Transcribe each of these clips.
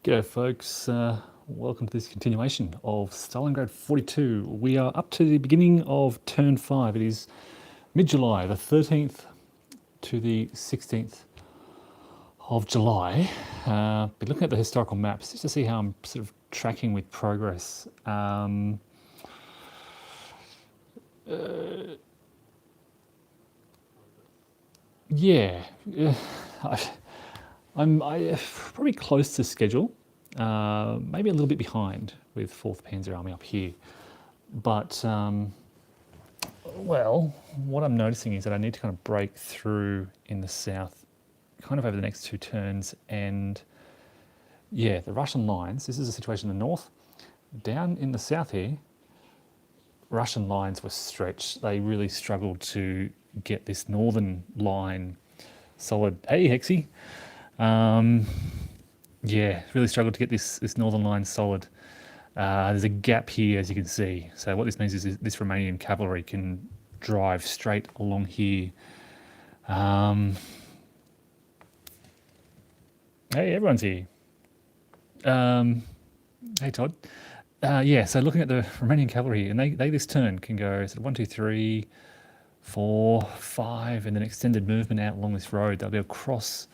G'day folks, welcome to this continuation of Stalingrad 42. We are up to the beginning of turn 5. It is mid-July, the 13th to the 16th of July. Been looking at the historical maps just to see how I'm sort of tracking with progress. Yeah, I'm probably close to schedule, maybe a little bit behind with 4th Panzer Army up here. But, well, what I'm noticing is that I need to kind of break through in the south kind of over the next two turns. And yeah, the Russian lines, this is a situation in the north. Down in the south here, Russian lines were stretched. They really struggled to get this northern line solid. Hey, Hexy. Yeah, really struggled to get this northern line solid. There's a gap here, as you can see. So what this means is this Romanian cavalry can drive straight along here. Hey, everyone's here. Hey, Todd. Yeah, so looking at the Romanian cavalry, and they this turn can go sort of 1, 2, 3, 4, 5, and then extended movement out along this road. They'll be across,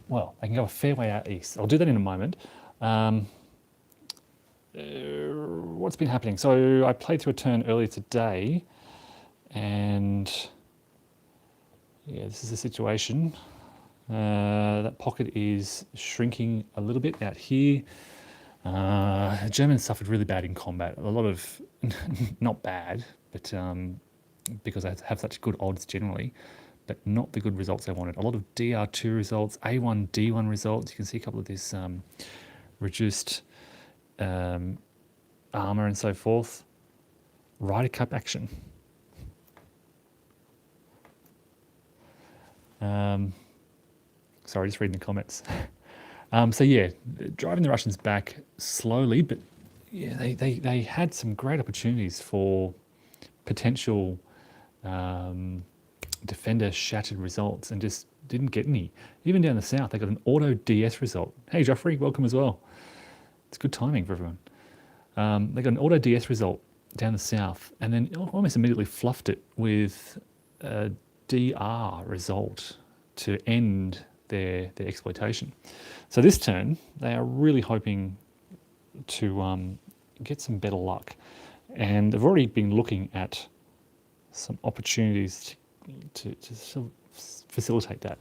well, they can go a fair way out east. I'll do that in a moment. What's been happening? So I played through a turn earlier today, and yeah, this is the situation. That pocket is shrinking a little bit out here. The Germans suffered really bad in combat. A lot of, not bad, but because they have such good odds generally, but not the good results they wanted. A lot of DR2 results, A1, D1 results. You can see a couple of this reduced armour and so forth. Ryder Cup action. Sorry, just reading the comments. So yeah, driving the Russians back slowly, but yeah, they had some great opportunities for potential defender shattered results and just didn't get any. Even down the south, they got an auto DS result. Hey, Joffrey, welcome as well. It's good timing for everyone. They got an auto DS result down the south and then almost immediately fluffed it with a DR result to end their exploitation. So this turn, they are really hoping to get some better luck. And they've already been looking at some opportunities to sort of facilitate that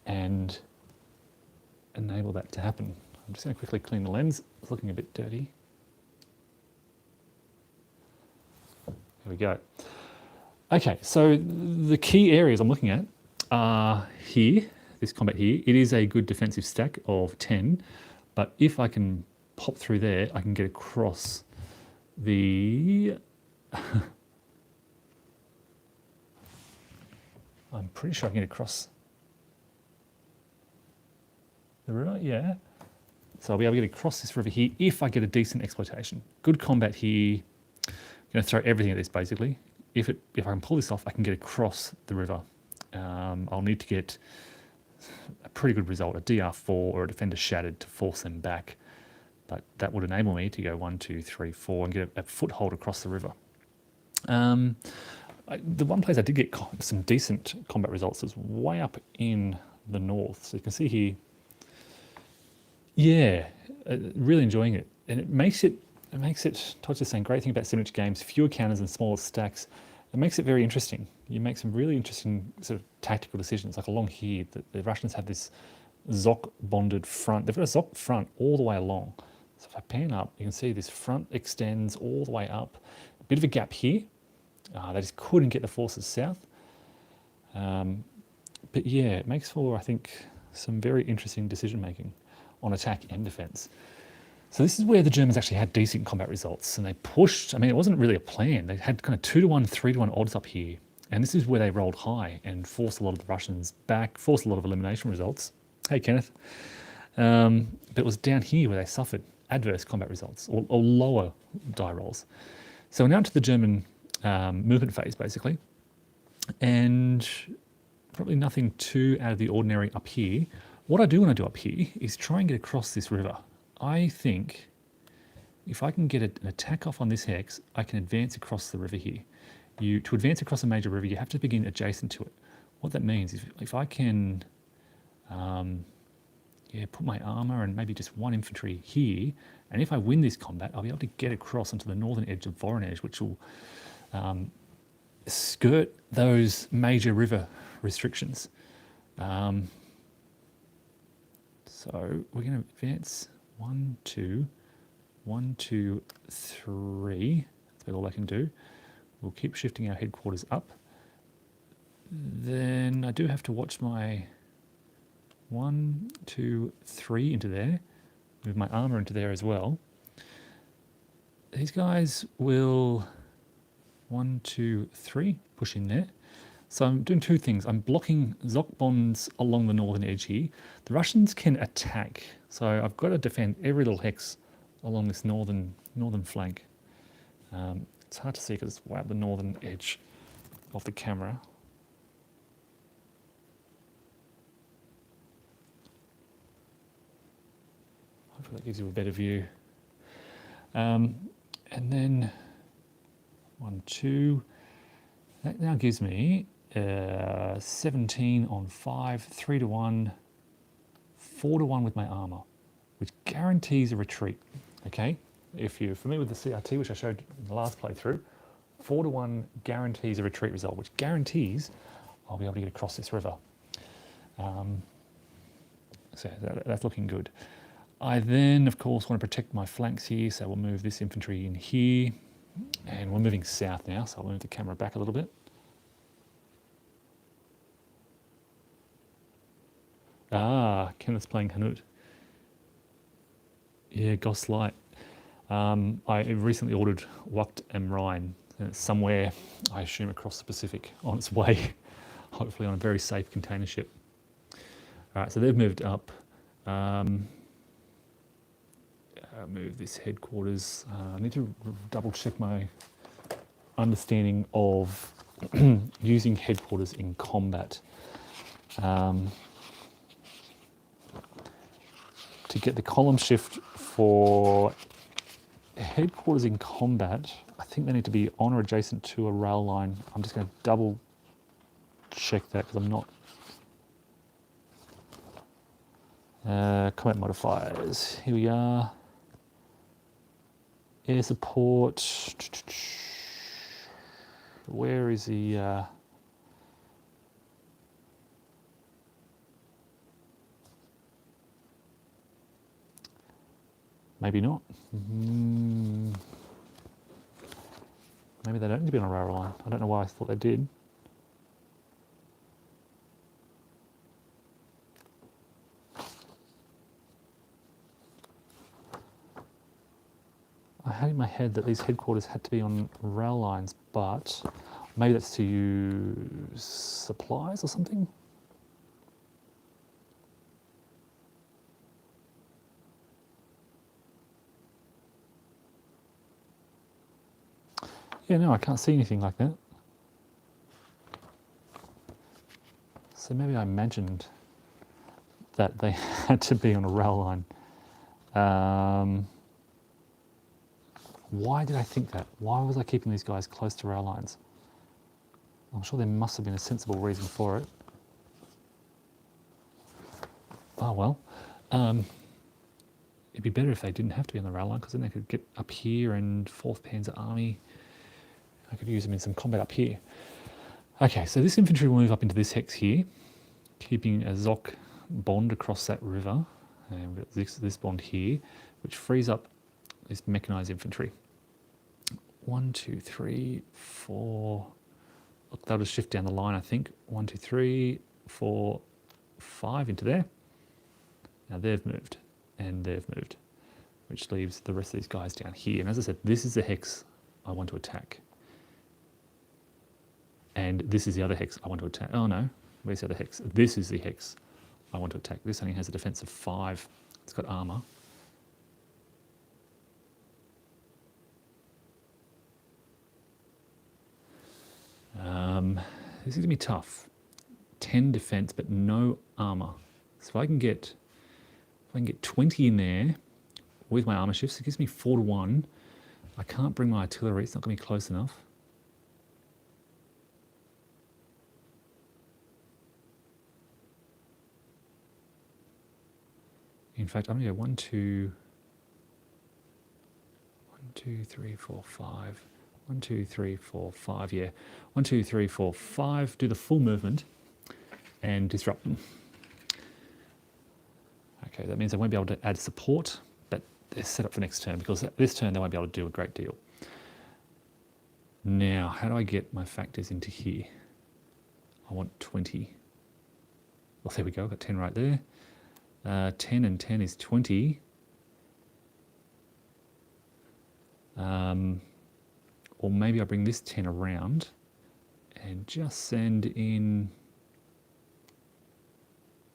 and enable that to happen. I'm just going to quickly clean the lens. It's looking a bit dirty. There we go. Okay, so the key areas I'm looking at are here, this combat here. It is a good defensive stack of 10, but if I can pop through there, I can get across the... I'm pretty sure I can get across the river, yeah. So I'll be able to get across this river here if I get a decent exploitation. Good combat here. I'm going to throw everything at this basically. If I can pull this off, I can get across the river. I'll need to get a pretty good result, a DR4 or a defender shattered to force them back. But that would enable me to go 1, 2, 3, 4 and get a foothold across the river. The one place I did get some decent combat results is way up in the north. So you can see here, yeah, really enjoying it. And it makes it, Todd's just saying, great thing about 7-inch games, fewer counters and smaller stacks. It makes it very interesting. You make some really interesting sort of tactical decisions. Like along here, the Russians have this ZOK bonded front. They've got a ZOK front all the way along. So if I pan up, you can see this front extends all the way up. A bit of a gap here. They just couldn't get the forces south. But yeah, it makes for, I think, some very interesting decision making on attack and defense. So this is where the Germans actually had decent combat results, and they pushed. I mean, it wasn't really a plan. They had kind of 2-to-1, 3-to-1 odds up here, and this is where they rolled high and forced a lot of the Russians back, forced a lot of elimination results. Hey, Kenneth. But it was down here where they suffered adverse combat results or lower die rolls. So we're now into the German movement phase, basically, and probably nothing too out of the ordinary up here. What I do want to do up here is try and get across this river. I think if I can get an attack off on this hex, I can advance across the river here. To advance across a major river, you have to begin adjacent to it. What that means is if I can put my armor and maybe just one infantry here, and if I win this combat, I'll be able to get across onto the northern edge of Voronezh, which will skirt those major river restrictions. So we're going to advance 1, 2, 1, 2, 3. That's about all I can do. We'll keep shifting our headquarters up. Then I do have to watch my 1, 2, 3 into there. Move my armor into there as well. These guys will 1, 2, 3 push in there. So I'm doing two things. I'm blocking Zokbons along the northern edge here. The Russians can attack, so I've got to defend every little hex along this northern flank. It's hard to see because it's way up the northern edge of the camera. Hopefully that gives you a better view. And then 1, 2. That now gives me 17 on 5, 3 to 1, 4 to 1 with my armor, which guarantees a retreat. Okay, if you're familiar with the CRT, which I showed in the last playthrough, 4 to 1 guarantees a retreat result, which guarantees I'll be able to get across this river. So that's looking good. I then, of course, want to protect my flanks here, so we'll move this infantry in here. And we're moving south now, so I'll move the camera back a little bit. Kenneth's playing Canute. Yeah, Goss Light. I recently ordered Wacht am Rhein, and it's somewhere, I assume, across the Pacific on its way, hopefully on a very safe container ship. All right, so they've moved up. Move this headquarters. I need to double check my understanding of using headquarters in combat. To get the column shift for headquarters in combat, I think they need to be on or adjacent to a rail line. I'm just going to double check that because I'm not. Combat modifiers. Here we are. Air support. Where is the? Maybe not. Maybe they don't need to be on a rail line. I don't know why I thought they did. I had in my head that these headquarters had to be on rail lines, but maybe that's to use supplies or something. Yeah, no, I can't see anything like that. So maybe I imagined that they had to be on a rail line. Why did I think that? Why was I keeping these guys close to rail lines? I'm sure there must have been a sensible reason for it. Oh well. It'd be better if they didn't have to be on the rail line, because then they could get up here and 4th Panzer Army. I could use them in some combat up here. Okay, so this infantry will move up into this hex here, keeping a Zok bond across that river. And we've got this bond here, which frees up this mechanized infantry. 1, 2, 3, 4. Look, they'll just shift down the line, I think. 1, 2, 3, 4, 5 into there. Now they've moved, and they've moved, which leaves the rest of these guys down here. And as I said, this is the hex I want to attack. And this is the other hex I want to attack. Oh no, where's the other hex? This is the hex I want to attack. This only has a defense of 5. It's got armor. This is going to be tough. 10 defense, but no armor. So if I can get 20 in there with my armor shifts. It gives me 4 to 1. I can't bring my artillery. It's not going to be close enough. In fact, I'm going to go 1, 2, 3, 4, 5. 1, 2, 3, 4, 5. Yeah. 1, 2, 3, 4, 5. Do the full movement and disrupt them. Okay, that means I won't be able to add support, but they're set up for next turn because this turn they won't be able to do a great deal. Now, how do I get my factors into here? I want 20. Well, there we go. I've got 10 right there. 10 and 10 is 20. Or maybe I bring this 10 around and just send in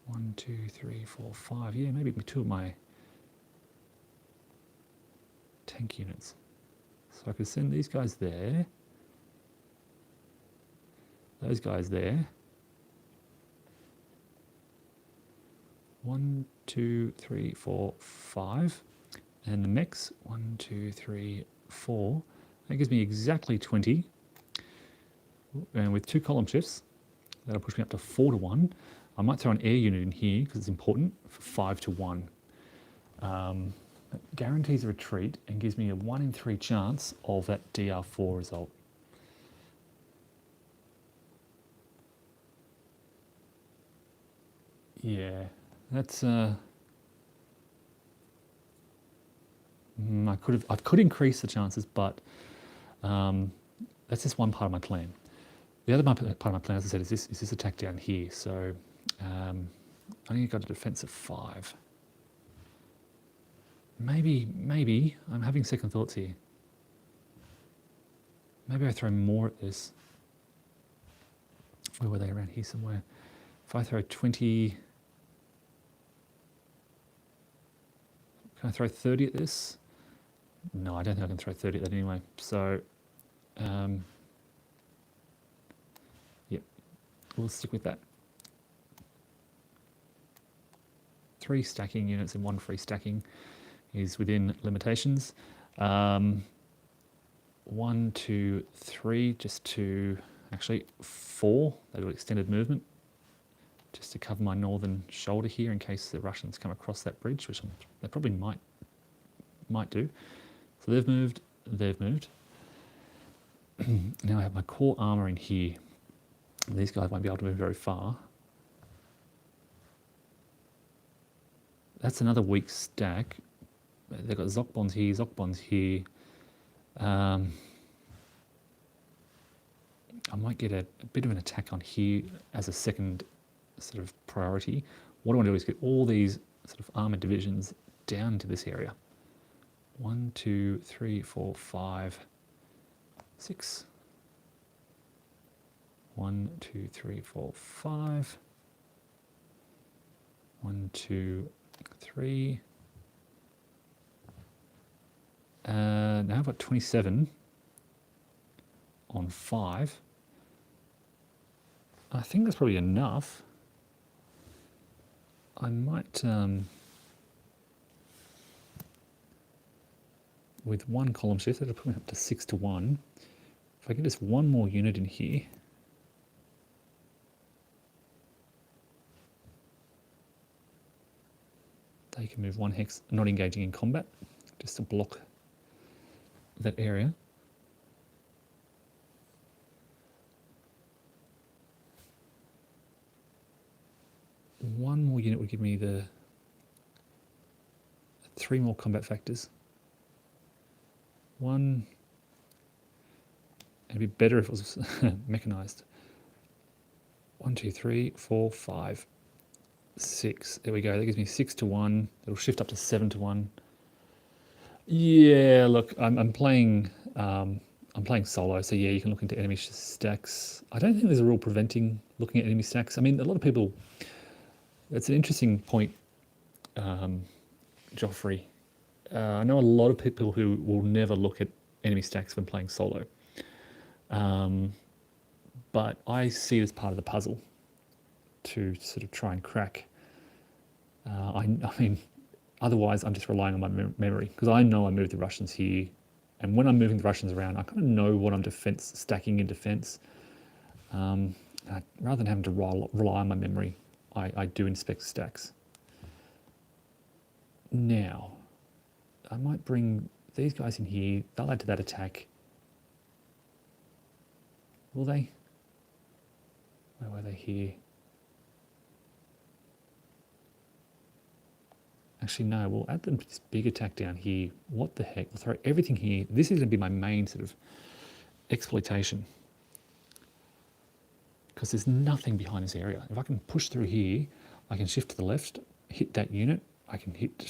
1, 2, 3, 4, 5. Yeah, maybe 2 of my tank units. So I could send these guys there. Those guys there. 1, 2, 3, 4, 5. And the mechs, 1, 2, 3, 4. That gives me exactly 20. And with 2 column shifts, that'll push me up to 4 to 1. I might throw an air unit in here because it's important for 5 to 1. It guarantees a retreat and gives me a 1 in 3 chance of that DR4 result. Yeah, that's I could increase the chances, but that's just one part of my plan. The other part of my plan, as I said, is this attack down here. So I only got a defense of 5. Maybe I'm having second thoughts here. Maybe I throw more at this. Where were they? Around here somewhere. If I throw 20, can I throw 30 at this? No, I don't think I can throw 30 at that anyway. So, yep, we'll stick with that. 3 stacking units and 1 free stacking is within limitations. 1, 2, 3, just to, actually 4, they do extended movement, just to cover my northern shoulder here in case the Russians come across that bridge, which they probably might do. So they've moved. Now I have my core armor in here. These guys won't be able to move very far. That's another weak stack. They've got Zokbons here, Zokbons here. I might get a bit of an attack on here as a second sort of priority. What I want to do is get all these sort of armored divisions down to this area. 1, 2, 3, 4, 5, 6. 1, 2, 3, 4, 5. 1, 2, 3. Now I've got 27 on 5. I think that's probably enough. I might, with 1 column shift, that'll put me up to 6 to 1. If I get just 1 more unit in here, they can move 1 hex, not engaging in combat, just to block that area. One more unit would give me the 3 more combat factors. 1, it'd be better if it was mechanized. 1, 2, 3, 4, 5, 6. There we go. That gives me 6 to 1. It'll shift up to 7 to 1. Yeah, look, I'm playing solo, so yeah, you can look into enemy stacks. I don't think there's a rule preventing looking at enemy stacks. I mean, a lot of people. That's an interesting point, Joffrey. I know a lot of people who will never look at enemy stacks when playing solo. But I see it as part of the puzzle to sort of try and crack. I mean, Otherwise, I'm just relying on my memory because I know I moved the Russians here. And when I'm moving the Russians around, I kind of know what I'm stacking in defense. Rather than having to rely on my memory, I do inspect stacks. Now, I might bring these guys in here. They'll add to that attack. Will they? Where were they here? Actually, no, we'll add them to this big attack down here. What the heck? We'll throw everything here. This is going to be my main sort of exploitation. Because there's nothing behind this area. If I can push through here, I can shift to the left, hit that unit. I can hit,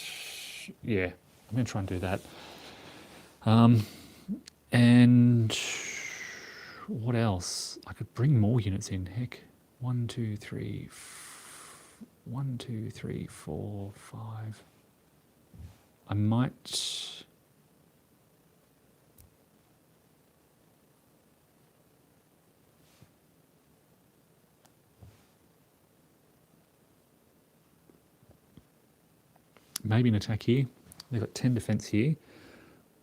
yeah, I'm going to try and do that. And what else? I could bring more units in. Heck, 1, 2, 3, 1, 2, 3, 4, 5. I might. Maybe an attack here. They've got 10 defense here.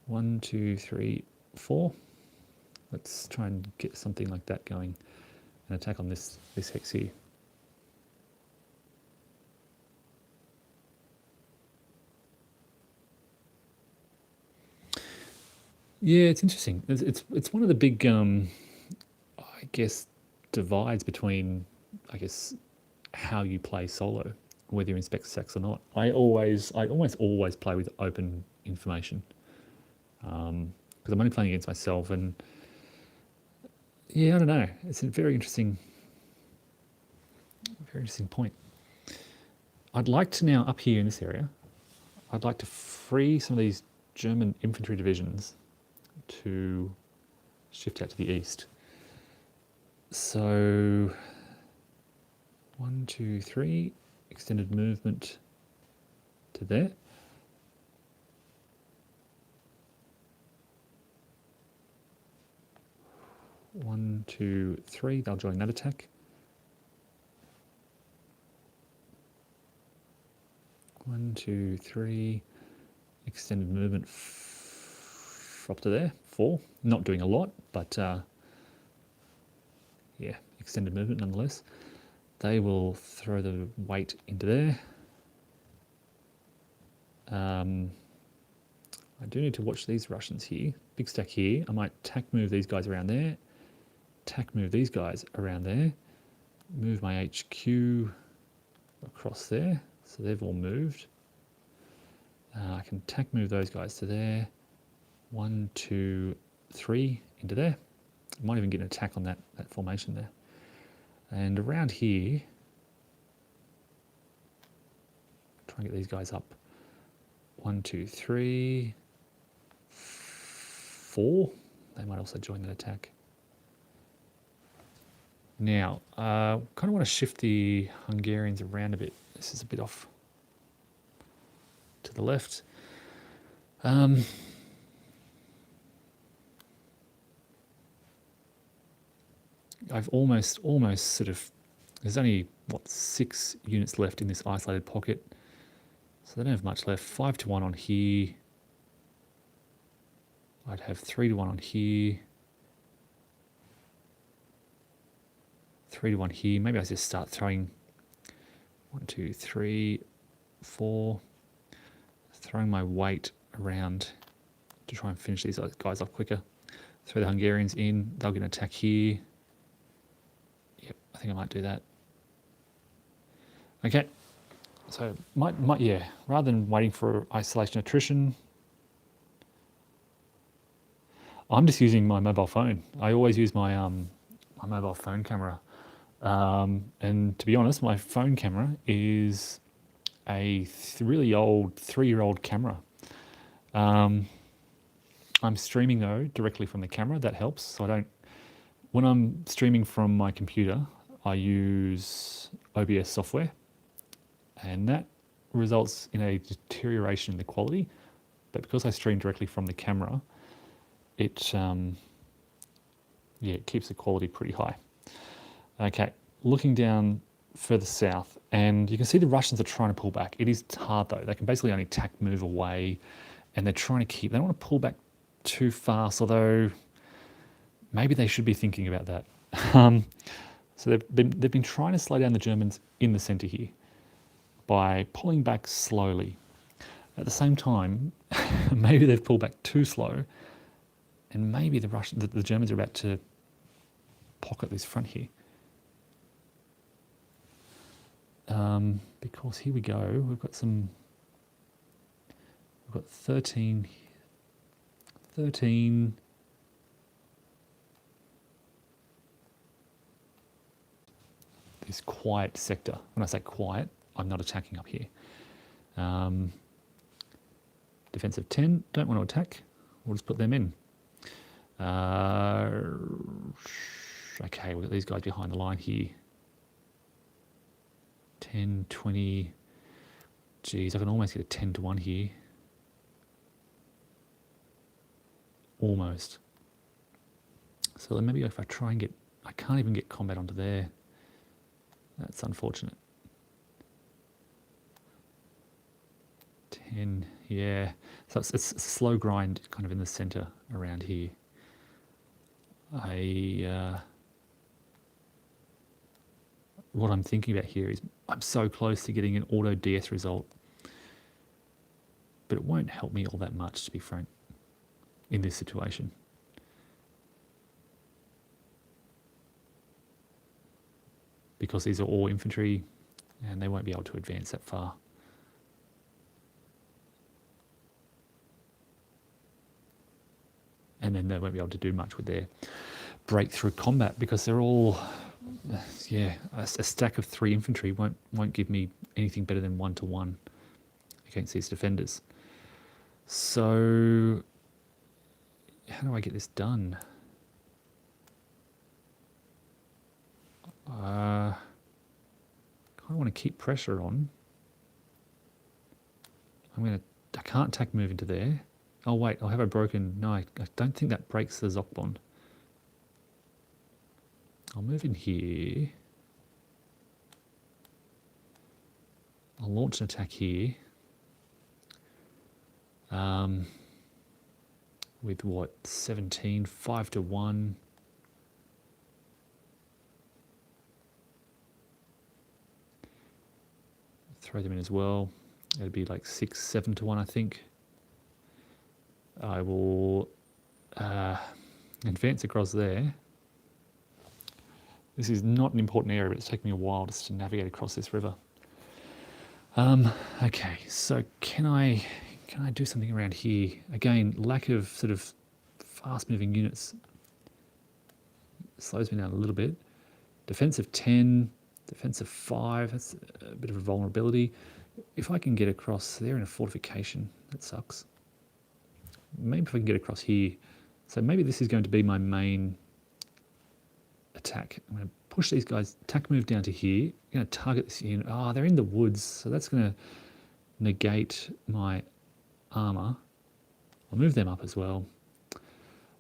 1, 2, 3, 4. Let's try and get something like that going. An attack on this hex here. Yeah, it's interesting. It's one of the big, I guess, divides between, I guess, how you play solo, whether you inspect stacks or not. I almost always play with open information because I'm only playing against myself, and yeah, I don't know. It's a very interesting point. I'd like to now, up here in this area, I'd like to free some of these German infantry divisions to shift out to the east. So 1, 2, 3, extended movement to there. One, 2, 3, they'll join that attack. 1, 2, 3, extended movement up to there. 4, not doing a lot, but yeah, extended movement nonetheless. They will throw the weight into there. I do need to watch these Russians here. Big stack here. I might tack move these guys around there. Tack move these guys around there. Move my HQ across there. So they've all moved. I can tack move those guys to there. 1, 2, 3 into there. I might even get an attack on that formation there. And around here, try and get these guys up. 1, 2, 3, 4. They might also join that attack. Now, kind of want to shift the Hungarians around a bit. This is a bit off to the left. I've almost sort of, there's only, 6 units left in this isolated pocket. So they don't have much left. 5 to 1 on here. I'd have 3 to 1 on here. 3 to 1 here. Maybe I just start throwing 1, 2, 3, 4. Throwing my weight around to try and finish these guys off quicker. Throw the Hungarians in. They'll get an attack here. Yep, I think I might do that. Okay. So, yeah, rather than waiting for isolation attrition, I'm just using my mobile phone. I always use my my mobile phone camera. And to be honest, my phone camera is a really old 3-year-old camera. I'm streaming though directly from the camera. That helps. So when I'm streaming from my computer, I use OBS software, and that results in a deterioration in the quality. But because I stream directly from the camera, it keeps the quality pretty high. Okay, looking down further south, and you can see the Russians are trying to pull back. It is hard though. They can basically only tack move away, and they're trying to keep. They don't want to pull back too fast, although maybe they should be thinking about that. So they've been trying to slow down the Germans in the centre here by pulling back slowly. At the same time, maybe they've pulled back too slow, and maybe the Germans are about to pocket this front here. Because here we go, we've got 13 this quiet sector. When I say quiet, I'm not attacking up here. Defensive 10, don't want to attack. We'll just put them in. Okay, we've got these guys behind the line here. 10, 20. Geez, I can almost get a 10 to 1 here. Almost. So then maybe if I try and I can't even get combat onto there. That's unfortunate. 10, yeah. So it's a slow grind kind of in the centre around here. What I'm thinking about here is I'm so close to getting an auto DS result, but it won't help me all that much, to be frank, in this situation. Because these are all infantry and they won't be able to advance that far. And then they won't be able to do much with their breakthrough combat because they're all, yeah, a stack of 3 infantry won't give me anything better than 1-to-1 against these defenders. So how do I get this done? I kind of want to keep pressure on. I can't tack move into there. Oh wait, I'll have a broken, no, I don't think that breaks the Zockbond. I'll move in here. I'll launch an attack here. With what, 17, 5-to-1. Throw them in as well. It'd be like 6, 7-to-1, I think. I will advance across there. This is not an important area, but it's taken me a while just to navigate across this river. Okay, so can I do something around here? Again, lack of sort of fast-moving units slows me down a little bit. Defensive 10, defensive 5, that's a bit of a vulnerability. If I can get across, they're in a fortification, that sucks. Maybe if I can get across here. So maybe this is going to be my main attack. I'm going to push these guys, attack move down to here. I'm going to target this unit. Oh, they're in the woods, so that's going to negate my armour. I'll move them up as well.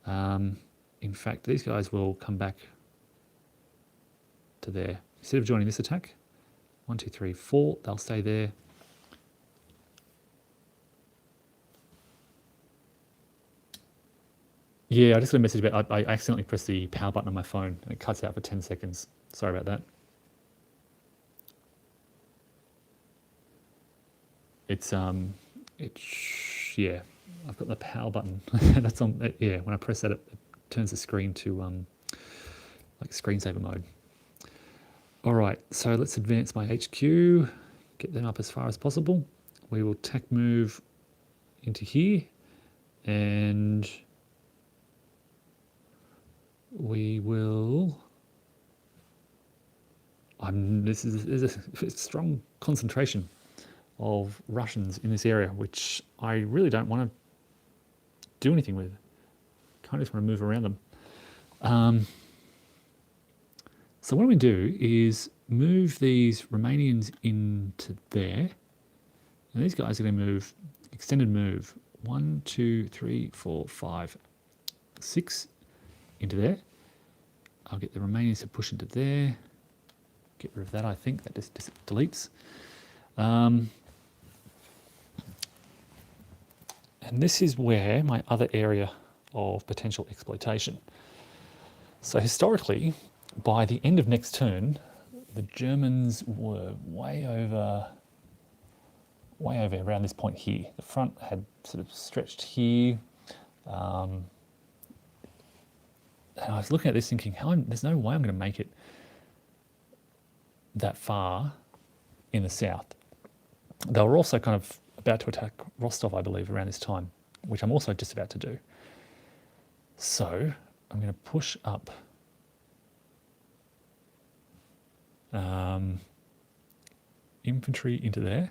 In fact, these guys will come back to there. Instead of joining this attack, 1, 2, 3, 4, they'll stay there. Yeah, I just got a message about I accidentally pressed the power button on my phone and it cuts out for 10 seconds. Sorry about that. Yeah, I've got the power button. That's on. Yeah, when I press that, it turns the screen to like screensaver mode. All right, so let's advance my HQ, get them up as far as possible. We will tack move into here, and we will. There's a strong concentration of Russians in this area, which I really don't want to do anything with. Kind of just want to move around them. So what I'm going to do is move these Romanians into there, and these guys are going to move, extended move, 1, 2, 3, 4, 5, 6 into there. I'll get the Romanians to push into there. get rid of that. I think that just deletes. And this is where my other area of potential exploitation. So historically, by the end of next turn, the Germans were way over around this point here. The front had sort of stretched here. And I was looking at this thinking, there's no way I'm going to make it that far in the south. They were also kind of about to attack Rostov, I believe, around this time, which I'm also just about to do. So I'm going to push up infantry into there.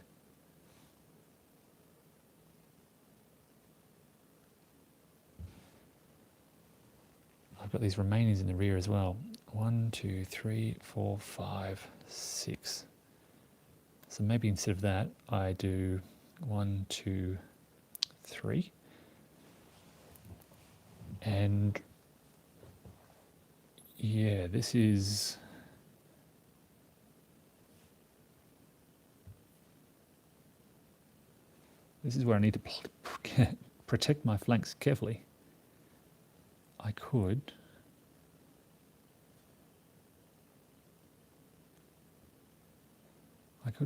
I've got these Romanians in the rear as well. 1, 2, 3, 4, 5, 6. So maybe instead of that, I do 1, 2, 3. And yeah, this is where I need to protect my flanks carefully. I could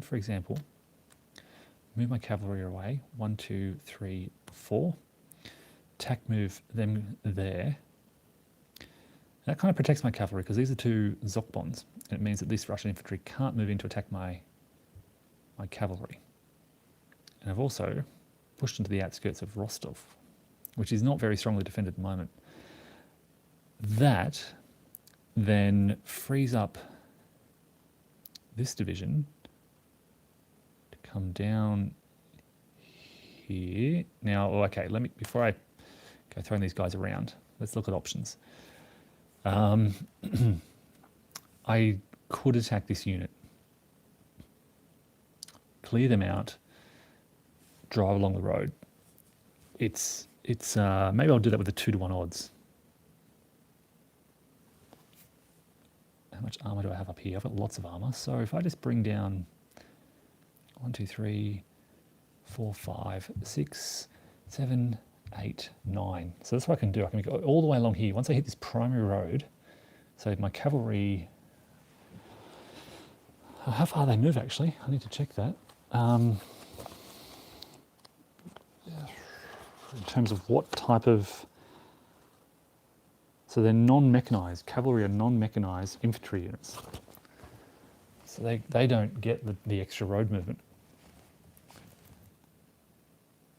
for example, move my cavalry away, 1, 2, 3, 4, attack move them there. That kind of protects my cavalry because these are two Zokbons, and it means that this Russian infantry can't move in to attack my cavalry. And I've also pushed into the outskirts of Rostov, which is not very strongly defended at the moment. That then frees up this division to come down here. Now, okay, before I go throwing these guys around, let's look at options. I could attack this unit, clear them out, drive along the road. It's maybe I'll do that with the 2-to-1 odds. How much armor do I have up here? I've got lots of armor. So if I just bring down 1, 2, 3, 4, 5, 6, 7, 8, 9. So that's what I can do. I can go all the way along here. Once I hit this primary road, so my cavalry, how far they move actually, I need to check that. In terms of what type of, so they're non-mechanized, cavalry are non-mechanized infantry units. So they don't get the extra road movement.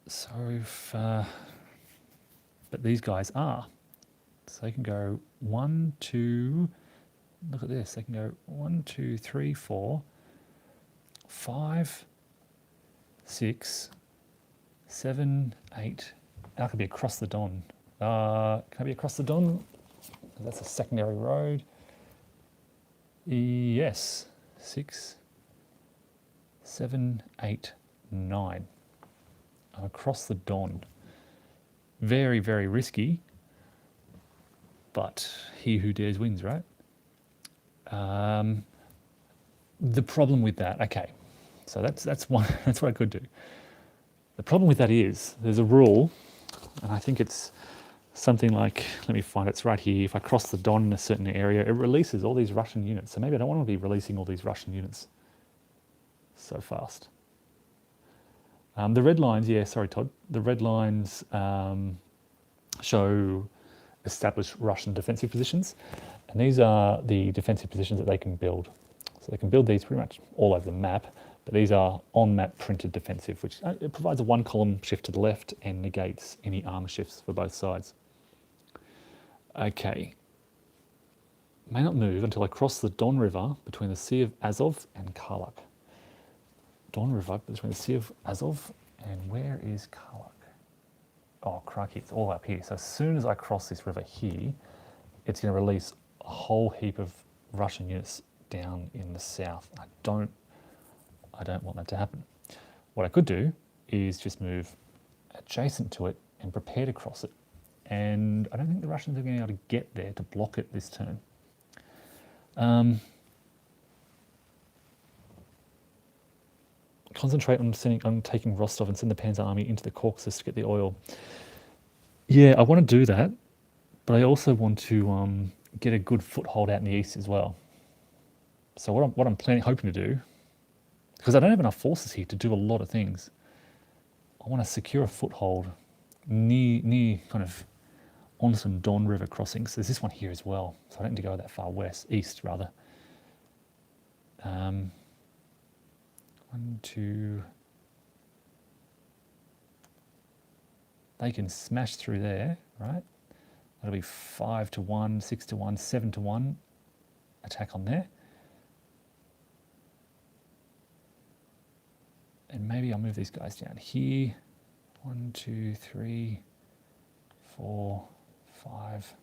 So if, but these guys are. So they can go 1, 2, look at this, they can go 1, 2, 3, 4, 5, 6, 7, 8. I could be across the Don. Can I be across the Don? That's a secondary road. Yes. 6, 7, 8, 9. I'm across the Don. Very, very risky, but he who dares wins, right? The problem with that, okay, so that's one. That's what I could do. The problem with that is there's a rule, and I think it's something like, let me find it, it's right here. If I cross the Don in a certain area, it releases all these Russian units. So maybe I don't want to be releasing all these Russian units so fast. The red lines, yeah, sorry, Todd. The red lines show established Russian defensive positions, and these are the defensive positions that they can build. So they can build these pretty much all over the map, but these are on-map printed defensive, which it provides a one-column shift to the left and negates any armor shifts for both sides. Okay. May not move until I cross the Don River between the Sea of Azov and Karluk. Don River between the Sea of Azov and where is Karluk? Oh, crikey, it's all up here. So as soon as I cross this river here, it's going to release a whole heap of Russian units down in the south. I don't want that to happen. What I could do is just move adjacent to it and prepare to cross it. And I don't think the Russians are going to be able to get there to block it this turn. concentrate on taking Rostov and send the Panzer Army into the Caucasus to get the oil. Yeah, I want to do that, but I also want to get a good foothold out in the east as well. So what I'm hoping to do, because I don't have enough forces here to do a lot of things, I want to secure a foothold near kind of on some Don River crossings. There's this one here as well, so I don't need to go that far east rather. 1, 2. They can smash through there, right? That'll be 5 to 1, 6 to 1, 7 to 1 attack on there. And maybe I'll move these guys down here. 1, 2, 3, 4, 5.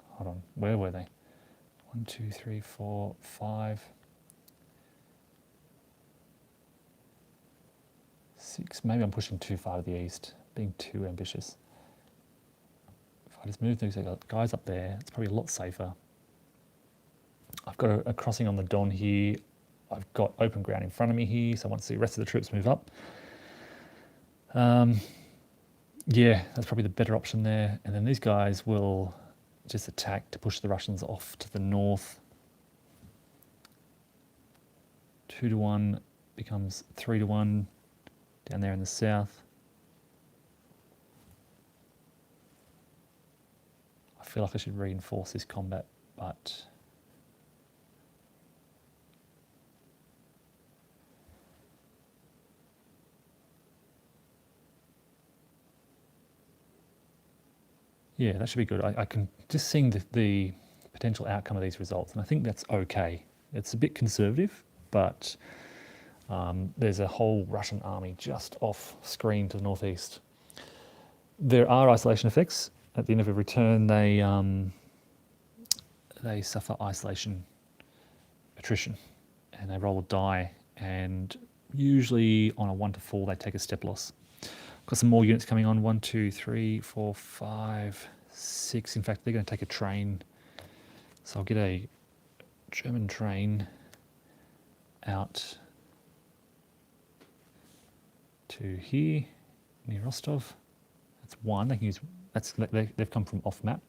Hold on, where were they? 1, 2, 3, 4, 5, 6. Maybe I'm pushing too far to the east, being too ambitious. If I just move these guys up there, it's probably a lot safer. I've got a crossing on the Don here. I've got open ground in front of me here, so once the rest of the troops move up, yeah, that's probably the better option there. And then these guys will just attack to push the Russians off to the north. 2 to 1 becomes 3 to 1 down there in the south. I feel like I should reinforce this combat, but yeah, that should be good. I can just seeing the potential outcome of these results, and I think that's okay. It's a bit conservative, but there's a whole Russian army just off screen to the northeast. There are isolation effects. At the end of every turn, they suffer isolation attrition, and they roll a die, and usually on a 1 to 4, they take a step loss. Got some more units coming on. 1, 2, 3, 4, 5, 6. In fact, they're going to take a train. So I'll get a German train out to here near Rostov. That's 1. They can use. They've come from off map.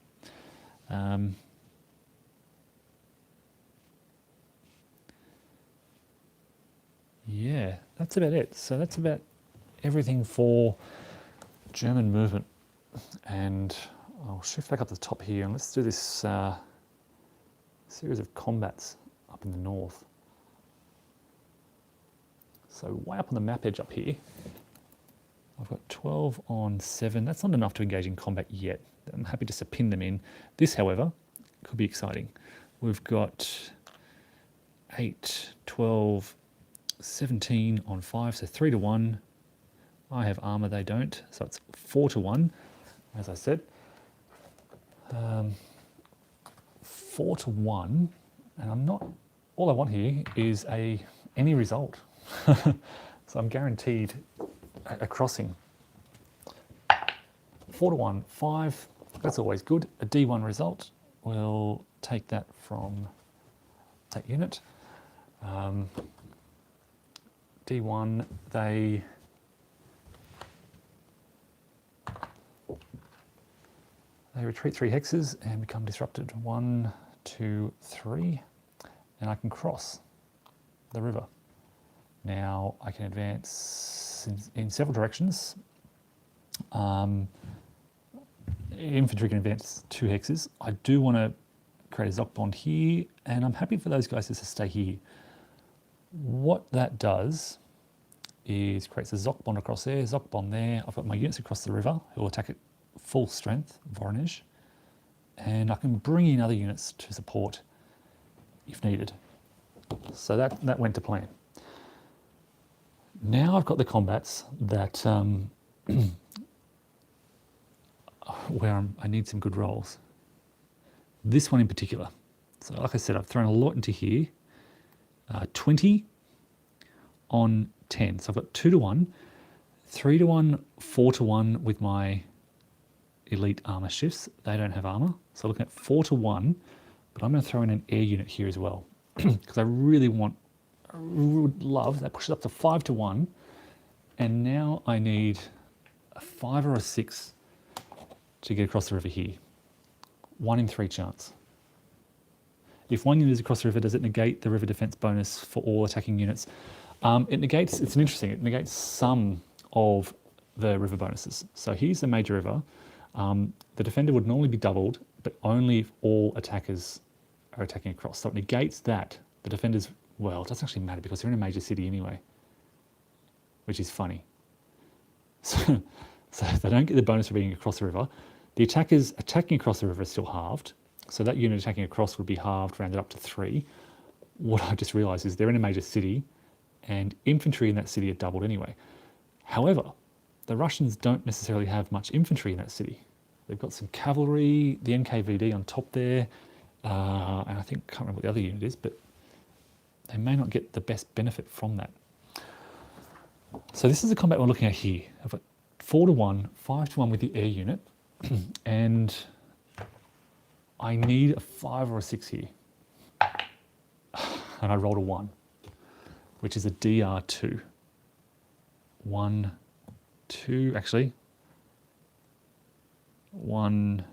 Yeah, that's about it. So that's about everything for German movement. And I'll shift back up to the top here and let's do this series of combats up in the north. So way up on the map edge up here, I've got 12 on 7. That's not enough to engage in combat yet. I'm happy just to pin them in. This, however, could be exciting. We've got 8, 12, 17 on 5, so 3 to 1. I have armour, they don't, so it's 4 to 1, as I said. 4 to 1, and I'm not, all I want here is any result. So I'm guaranteed a crossing. 4 to 1, 5, that's always good. A D1 result, we'll take that from that unit. D1, they retreat 3 hexes and become disrupted. 1, 2, 3, and I can cross the river. Now I can advance in several directions. Infantry can advance 2 hexes. I do want to create a Zockbond here, and I'm happy for those guys just to stay here. What that does is creates a Zockbond across there, Zockbond there. I've got my units across the river who will attack at full strength, Voronezh, and I can bring in other units to support if needed. So that went to plan. Now I've got the combats that where I need some good rolls. This one in particular. So like I said, I've thrown a lot into here. 20 on 10. So I've got 2 to 1, 3 to 1, 4 to 1 with my elite armour shifts. They don't have armour. So looking at 4 to 1, but I'm going to throw in an air unit here as well because I really want would love, that pushes up to 5-1. And now I need a 5 or a 6 to get across the river here. 1 in 3 chance. If one unit is across the river, does it negate the river defense bonus for all attacking units? It negates, it's interesting, it negates some of the river bonuses. So here's the major river. The defender would normally be doubled, but only if all attackers are attacking across. So it negates that. The defenders, well, it doesn't actually matter because they're in a major city anyway, which is funny. So they don't get the bonus for being across the river. The attackers attacking across the river is still halved. So that unit attacking across would be halved, rounded up to 3. What I just realised is they're in a major city and infantry in that city are doubled anyway. However, the Russians don't necessarily have much infantry in that city. They've got some cavalry, the NKVD on top there, and I think, can't remember what the other unit is, but they may not get the best benefit from that. So this is the combat we're looking at here. I've got 4-1, 5-1 with the air unit, and I need a 5 or a 6 here. And I rolled a 1, which is a DR2. 1, 2, actually. 1,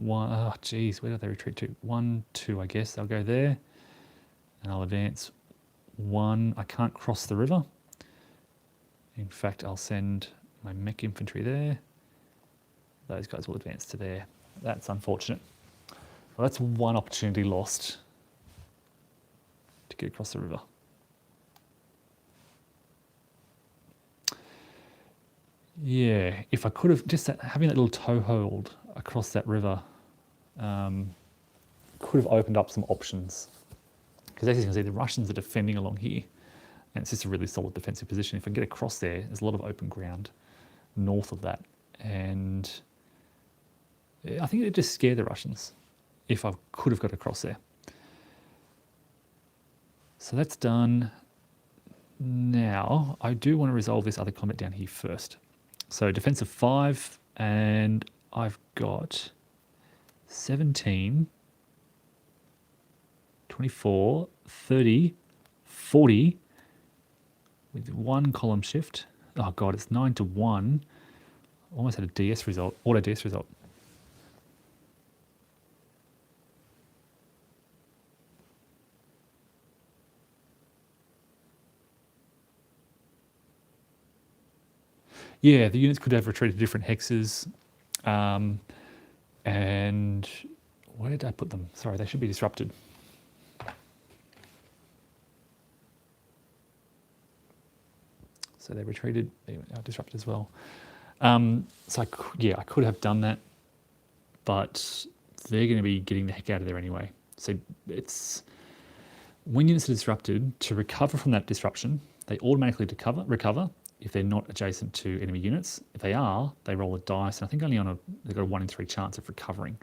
oh geez, where did they retreat to? 1, 2, I guess. I'll go there, and I'll advance 1. I can't cross the river. In fact, I'll send my mech infantry there. Those guys will advance to there. That's unfortunate. Well, that's one opportunity lost to get across the river. Yeah, if I could have, just having that little toehold across that river could have opened up some options. Because as you can see, the Russians are defending along here, and it's just a really solid defensive position. If I get across there, there's a lot of open ground north of that, and I think it'd just scare the Russians if I could have got across there. So that's done. Now, I do want to resolve this other combat down here first. So defensive 5, and I've got 17, 24, 30, 40 with 1 column shift. Oh god, it's 9-1. Almost had a DS result, auto DS result. Yeah, the units could have retreated to different hexes. And where did I put them? Sorry, they should be disrupted. So they retreated, they are disrupted as well. So I could have done that, but they're going to be getting the heck out of there anyway. So it's, when units are disrupted, to recover from that disruption, they automatically recover if they're not adjacent to enemy units. If they are, they roll a dice, and I think only they've got a 1 in 3 chance of recovering.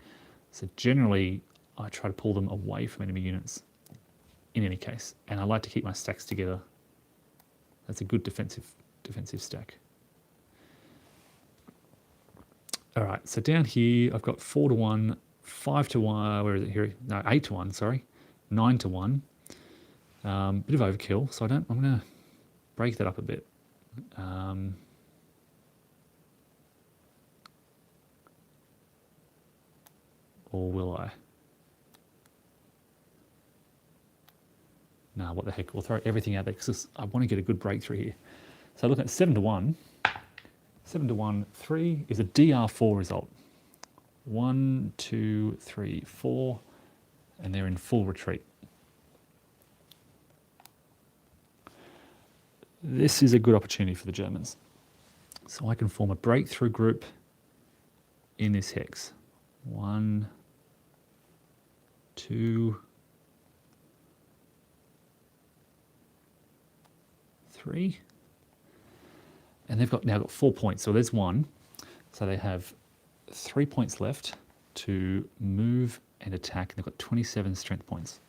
So generally, I try to pull them away from enemy units in any case, and I like to keep my stacks together. That's a good defensive stack. All right, so down here, I've got 4-1, 5-1, where is it here? No, 8-1, sorry, 9-1. Bit of overkill, so I'm going to break that up a bit. Or will I? Nah, what the heck, we'll throw everything out there because I want to get a good breakthrough here. So looking at 7-1, 7-1, 3 is a DR4 result. 1, 2, 3, 4, and they're in full retreat. This is a good opportunity for the Germans. So I can form a breakthrough group in this hex. 1, 2, 3. And they've now got 4 points. So there's 1. So they have 3 points left to move and attack. They've got 27 strength points.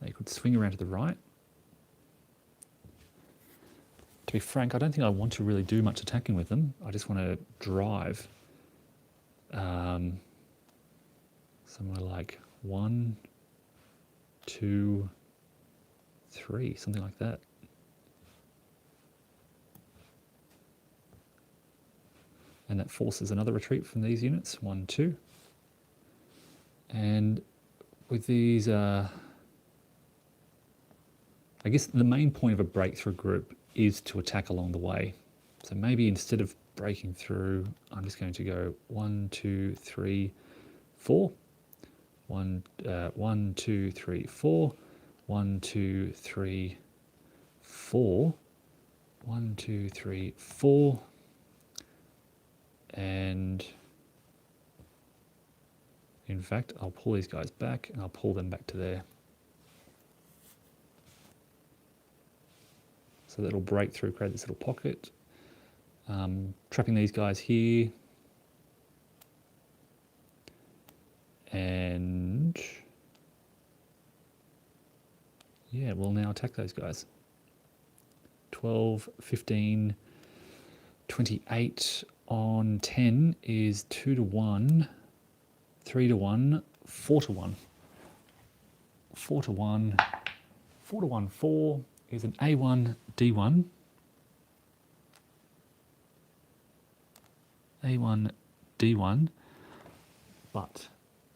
They could swing around to the right. To be frank, I don't think I want to really do much attacking with them. I just want to drive. So somewhere like 1, 2, 3, something like that. And that forces another retreat from these units, 1, 2. And with these, I guess the main point of a breakthrough group is to attack along the way. So maybe instead of breaking through, I'm just going to go 1, 2, 3, 4. 1, 2, 3, 4. 1, 2, 3, 4. 1, 2, 3, 4. And in fact, I'll pull these guys back and I'll pull them back to there. So that'll break through, create this little pocket. Trapping these guys here. And yeah, we'll now attack those guys. 12, 15, 28 on 10 is 2 to 1, 3 to 1, 4 to 1. 4 to 1, 4 to 1, 4 is an A1, D1. A1, D1, but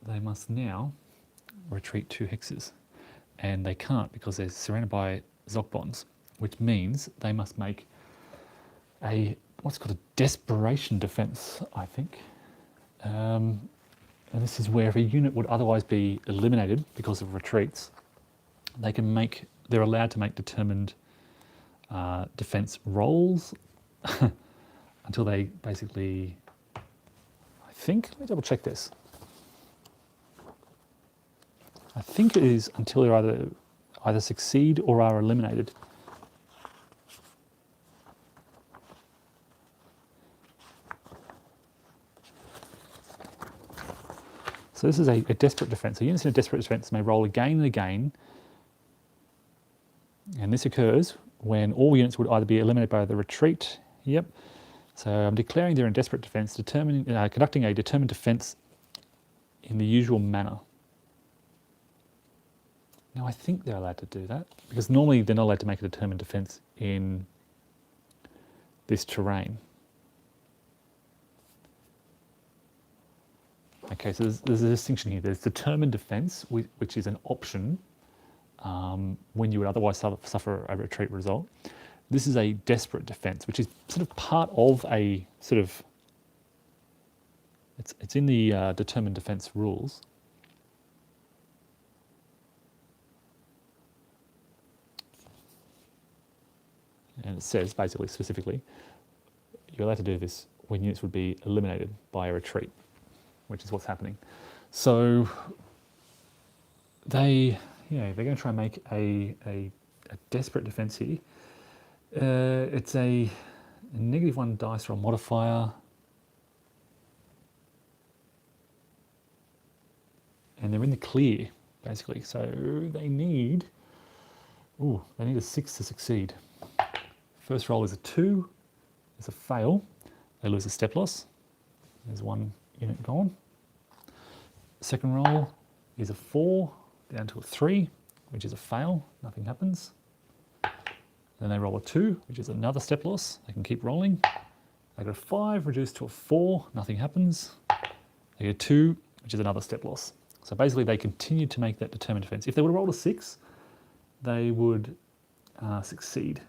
they must now retreat 2 hexes. And they can't because they're surrounded by Zoc bonds, which means they must make a what's called a desperation defense, I think. And this is where if a unit would otherwise be eliminated because of retreats, they're allowed to make determined defense rolls until they basically, I think, let me double check this. I think it is until they either succeed or are eliminated. So this is a desperate defense. So units in a desperate defense may roll again and again. And this occurs when all units would either be eliminated by the retreat. Yep. So I'm declaring they're in desperate defense, conducting a determined defense in the usual manner. Now I think they're allowed to do that because normally they're not allowed to make a determined defense in this terrain. Okay, so there's a distinction here. There's determined defense, which is an option when you would otherwise suffer a retreat result. This is a desperate defense, which is sort of part of a sort of, it's in the determined defense rules. And it says basically, specifically, you're allowed to do this when units would be eliminated by a retreat, which is what's happening. So they're going to try and make a desperate defense here. It's a -1 dice roll modifier. And they're in the clear, basically. So they need a 6 to succeed. First roll is a 2, it's a fail. They lose a step loss. There's 1 unit gone. Second roll is a 4, down to a 3, which is a fail, nothing happens. Then they roll a 2, which is another step loss. They can keep rolling. They get a 5, reduced to a 4, nothing happens. They get a 2, which is another step loss. So basically they continue to make that determined defense. If they would have rolled a 6, they would succeed.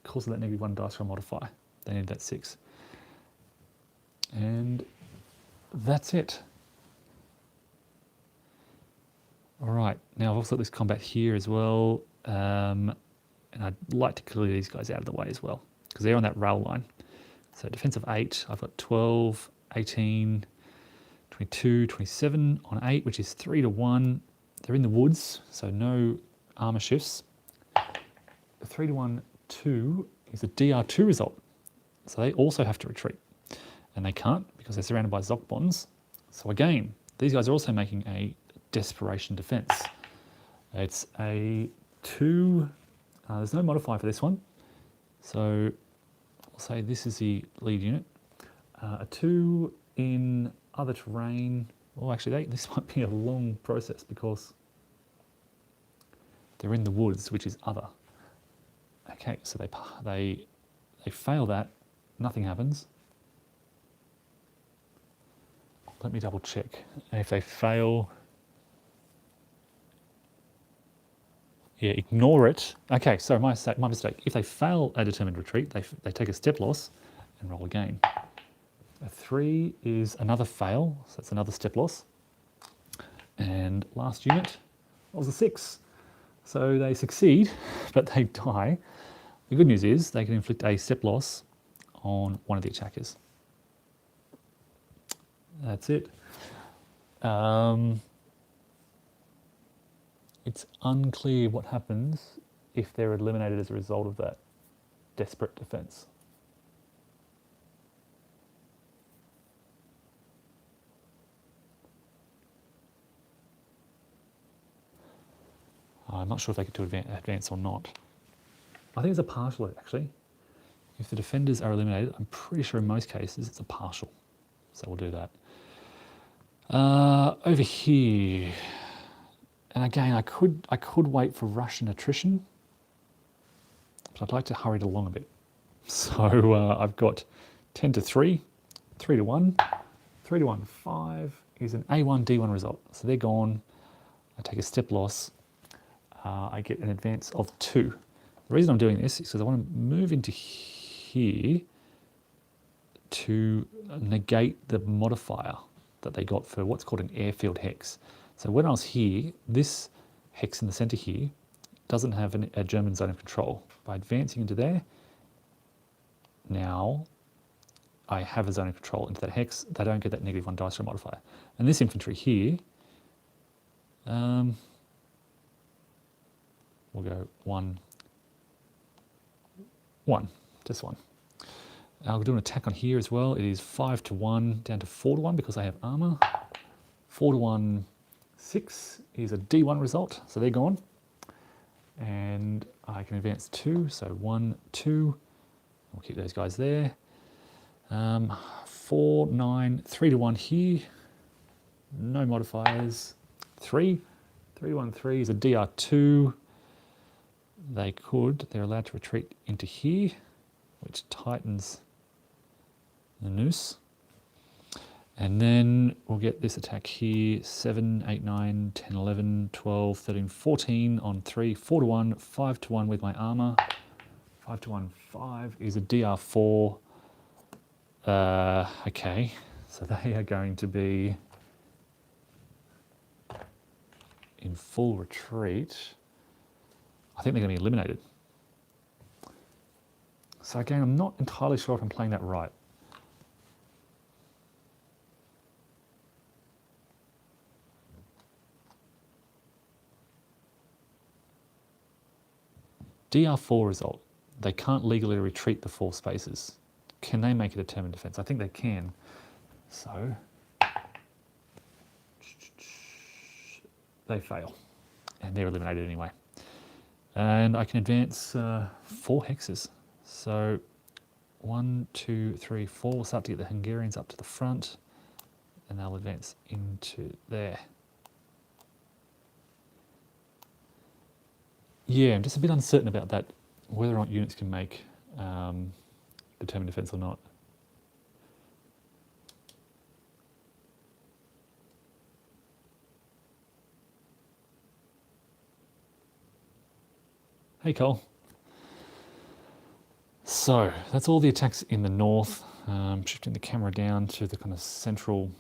Because of that -1 dice roll modifier, they need that 6. And that's it. All right, now I've also got this combat here as well. And I'd like to clear these guys out of the way as well, because they're on that rail line. So defense of 8, I've got 12, 18, 22, 27 on 8, which is 3 to 1. They're in the woods, so no armor shifts. The 3 to 1, 2 is a DR2 result. So they also have to retreat. And they can't because they're surrounded by Zoc bonds. So again, these guys are also making a desperation defense. It's a 2, there's no modifier for this one. So I'll say this is the lead unit. A 2 in other terrain. Oh, actually, this might be a long process because they're in the woods, which is other. Okay, so they fail that, nothing happens. Let me double check. And if they fail, yeah, ignore it. Okay, so my mistake. If they fail a determined retreat, they take a step loss and roll again. A 3 is another fail, so that's another step loss. And last unit was a 6. So they succeed, but they die. The good news is they can inflict a step loss on one of the attackers. That's it. It's unclear what happens if they're eliminated as a result of that desperate defense. I'm not sure if they get to advance or not. I think it's a partial, actually. If the defenders are eliminated, I'm pretty sure in most cases it's a partial. So we'll do that. Over here, and again, I could wait for Russian attrition, but I'd like to hurry it along a bit. So I've got 10 to 3, 3 to 1, 3 to 1, 5 is an A1, D1 result. So they're gone. I take a step loss. I get an advance of 2. The reason I'm doing this is because I want to move into here to negate the modifier that they got for what's called an airfield hex. So when I was here, this hex in the center here doesn't have a German zone of control. By advancing into there, now I have a zone of control into that hex. They don't get that -1 dice roll modifier. And this infantry here, we'll go 1, 1, just 1. I'll do an attack on here as well. It is 5 to 1 down to 4 to 1 because I have armor. 4 to 1, 6 is a D1 result, so they're gone. And I can advance 2, so 1, 2. We'll keep those guys there. 4, 9, 3 to 1 here. No modifiers. 3, 3 to 1, 3 is a DR2. They're allowed to retreat into here, which tightens the noose. And then we'll get this attack here, 7, 8, 9, 10, 11, 12, 13, 14 on 3, 4 to 1, 5 to 1 with my armor. 5 to 1, 5 is a DR4. Okay, so they are going to be in full retreat. I think they're going to be eliminated. So again, I'm not entirely sure if I'm playing that right. DR4 result. They can't legally retreat the 4 spaces. Can they make a determined defense? I think they can. So they fail, and they're eliminated anyway. And I can advance 4 hexes. So 1, 2, 3, 4. We'll start to get the Hungarians up to the front, and they'll advance into there. Yeah, I'm just a bit uncertain about that, whether or not units can make determined defense or not. Hey, Cole. So that's all the attacks in the north. Shifting the camera down to the kind of central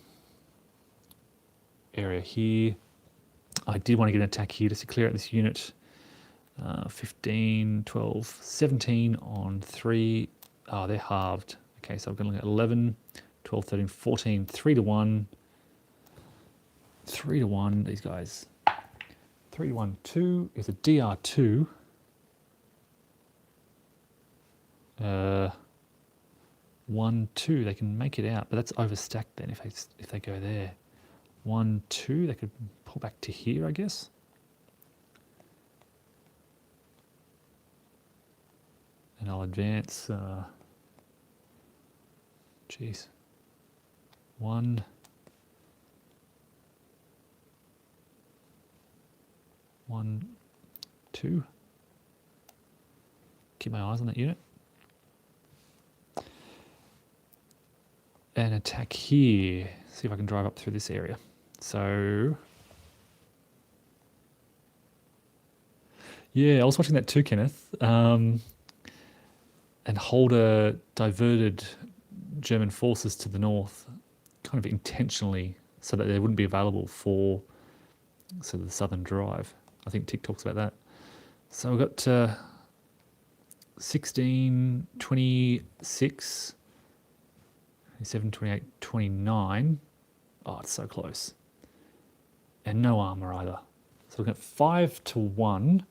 area here. I did want to get an attack here just to clear out this unit. 15, 12, 17 on 3. Oh, they're halved. Okay, so I'm going to look at 11, 12, 13, 14, 3 to 1. 3 to 1, these guys. 3 to 1, 2 is a DR2. 1, 2, they can make it out, but that's overstacked then if they go there. 1, 2, they could pull back to here, I guess. And I'll advance, 1, 1, 2. Keep my eyes on that unit. And attack here. See if I can drive up through this area. So, yeah, I was watching that too, Kenneth. And Holder diverted German forces to the north, kind of intentionally, so that they wouldn't be available for the southern drive. I think Tick talks about that. So we've got 16, 26, 27, 28, 29. Oh, it's so close. And no armor either. So we've got 5 to 1.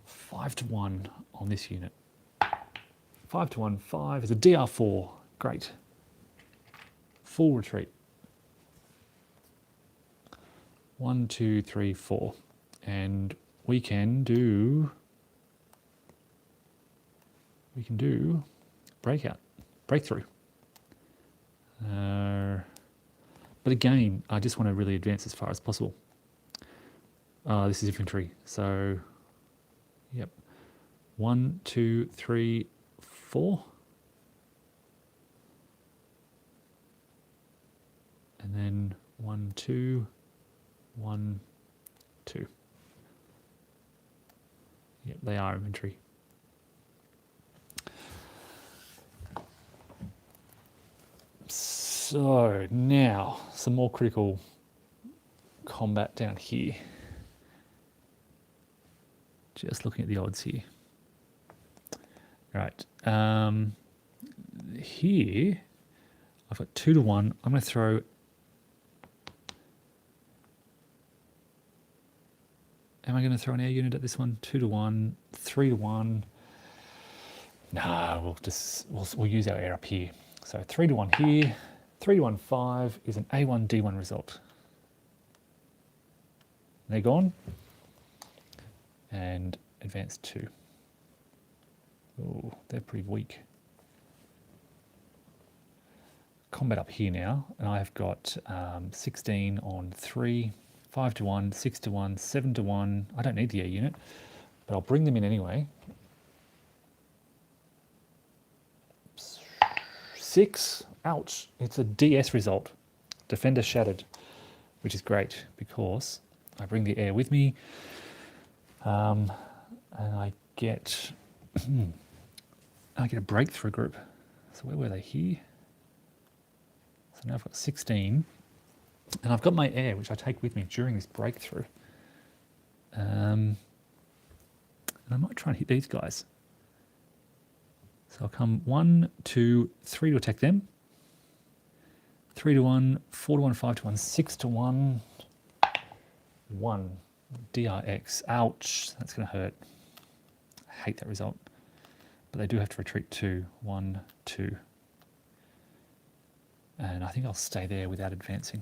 5 to 1 on this unit. 5 to 1, 5 is a DR4. Great. Full retreat. 1, 2, 3, 4. And we can do breakthrough. But again, I just want to really advance as far as possible. This is infantry, so yep. 1, 2, 3, 4. And then 1, 2, 1, 2. Yep, they are infantry. So now some more critical combat down here. Just looking at the odds here. Right. Here, I've got 2 to 1. I'm going to throw. Am I going to throw an air unit at this one? 2 to 1, 3 to 1. No, we'll use our air up here. So 3 to 1 here. 3 to 1, 5 is an A1 D1 result. They're gone. And advance 2. Oh, they're pretty weak. Combat up here now, and I've got 16 on 3, 5 to 1, 6 to 1, 7 to 1. I don't need the air unit, but I'll bring them in anyway. 6, ouch, it's a DS result. Defender shattered, which is great because I bring the air with me, and I get a breakthrough group. So where were they? Here. So now I've got 16, and I've got my air, which I take with me during this breakthrough. And I might try and hit these guys. So I'll come 1, 2, 3 to attack them. 3 to 1, 4 to 1, 5 to 1, 6 to 1. 1. DRX. Ouch. That's going to hurt. I hate that result. But they do have to retreat 2. 1, 2. And I think I'll stay there without advancing.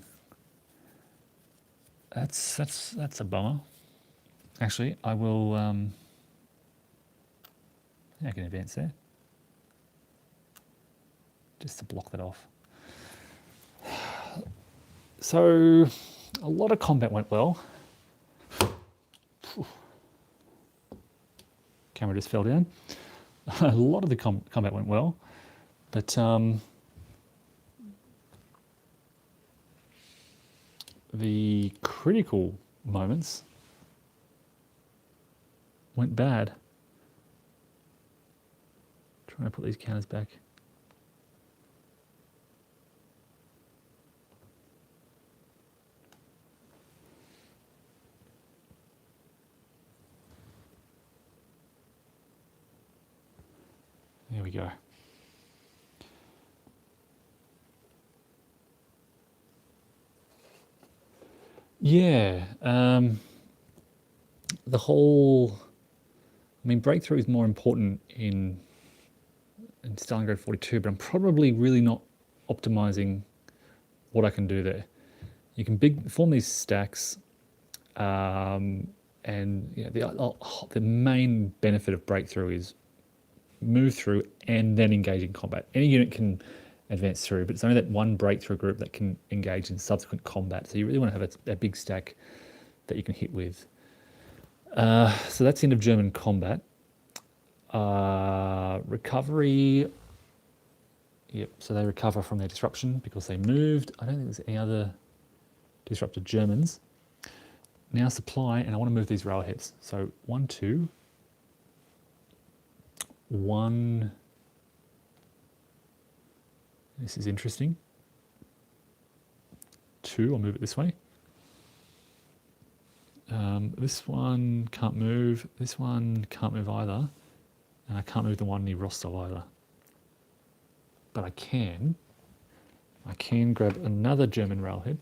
That's a bummer. Actually, I will. I can advance there, just to block that off. So, a lot of combat went well. Camera just fell down. A lot of the combat went well, but the critical moments went bad. Trying to put these counters back. There we go. Yeah, the whole, breakthrough is more important in Stalingrad 42, but I'm probably really not optimizing what I can do there. You can form these stacks, and the main benefit of breakthrough is move through and then engage in combat. Any unit can advance through, but it's only that one breakthrough group that can engage in subsequent combat. So you really want to have a big stack that you can hit with. So that's the end of German combat. Recovery. Yep, so they recover from their disruption because they moved. I don't think there's any other disrupted Germans. Now supply, and I want to move these railheads. So 1, 2, 1. This is interesting. 2, I'll move it this way. This one can't move. This one can't move either. And I can't move the one near Rostov either. But I can grab another German railhead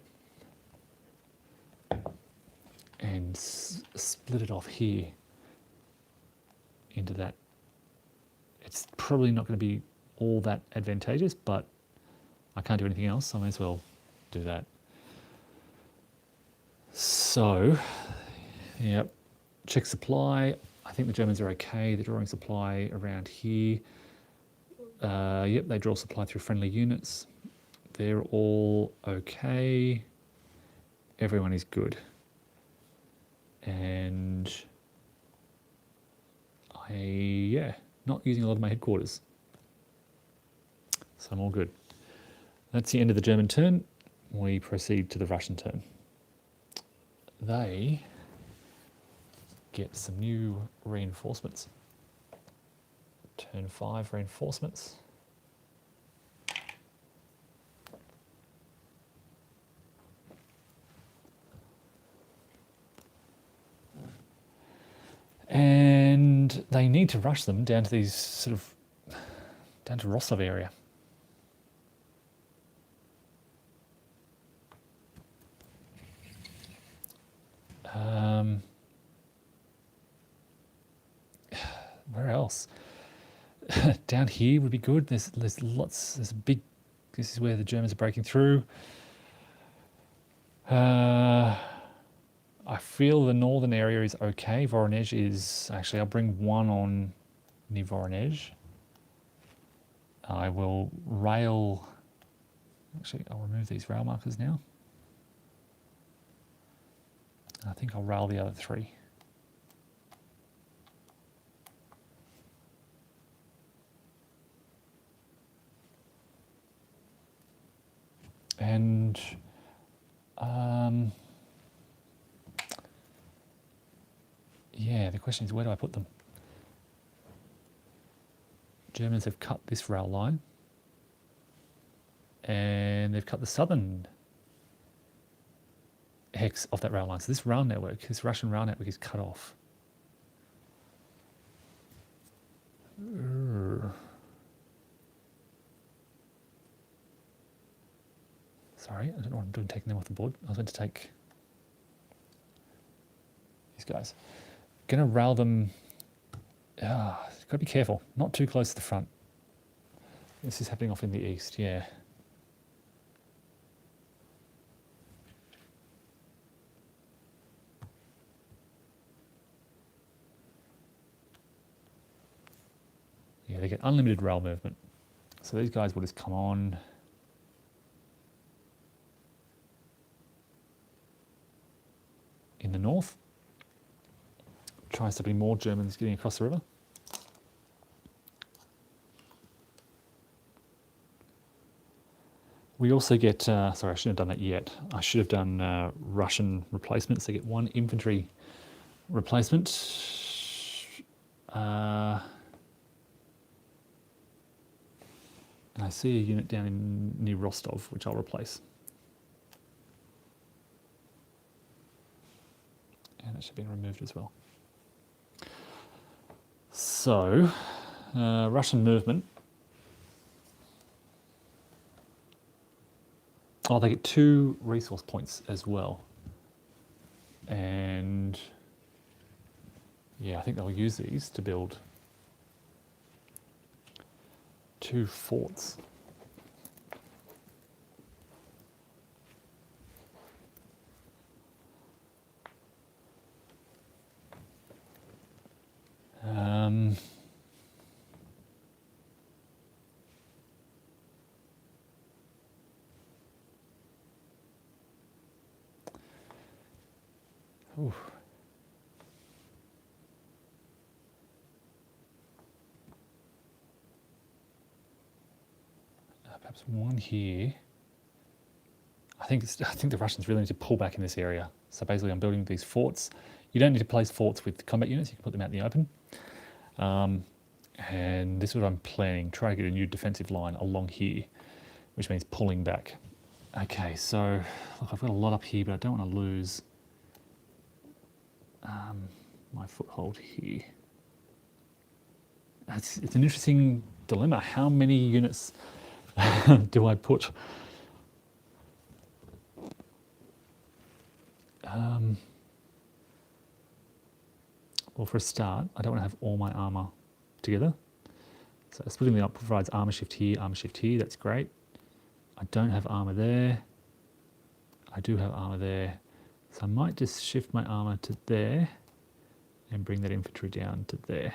and split it off here into that. It's probably not going to be all that advantageous, but I can't do anything else, so I may as well do that. So, yep, check supply. I think the Germans are okay. They're drawing supply around here. Yep, they draw supply through friendly units. They're all okay. Everyone is good. And not using a lot of my headquarters. So I'm all good. That's the end of the German turn. We proceed to the Russian turn. They get some new reinforcements. Turn 5 reinforcements. And they need to rush them down to these down to Rostov area. Where else? Down here would be good. There's lots. There's a big. This is where the Germans are breaking through. I feel the northern area is okay. Voronezh is actually. I'll bring one on near Voronezh. I will rail. Actually, I'll remove these rail markers now. I think I'll rail the other 3. And yeah, the question is, where do I put them? Germans have cut this rail line, and they've cut the southern hex off that rail line. So this rail network, this Russian rail network, is cut off. Sorry, I don't know what I'm doing taking them off the board. I was meant to take these guys. Gonna rail them. Gotta be careful, not too close to the front. This is happening off in the east, yeah. Yeah, they get unlimited rail movement. So these guys will just come on. In the north. Tries to be more Germans getting across the river. We also get, sorry, I shouldn't have done that yet. I should have done Russian replacements. They get 1 infantry replacement. And I see a unit down near Rostov, which I'll replace. And it should be removed as well. So, Russian movement. Oh, they get 2 resource points as well. And yeah, I think they'll use these to build 2 forts. perhaps one here. I think the Russians really need to pull back in this area. So basically I'm building these forts. You don't need to place forts with combat units, you can put them out in the open. And this is what I'm planning, try to get a new defensive line along here, which means pulling back. Okay, so look, I've got a lot up here, but I don't want to lose my foothold here. It's an interesting dilemma. How many units do I put? Well, for a start, I don't want to have all my armour together. So splitting them up provides armour shift here, that's great. I don't have armour there. I do have armour there. So I might just shift my armour to there and bring that infantry down to there.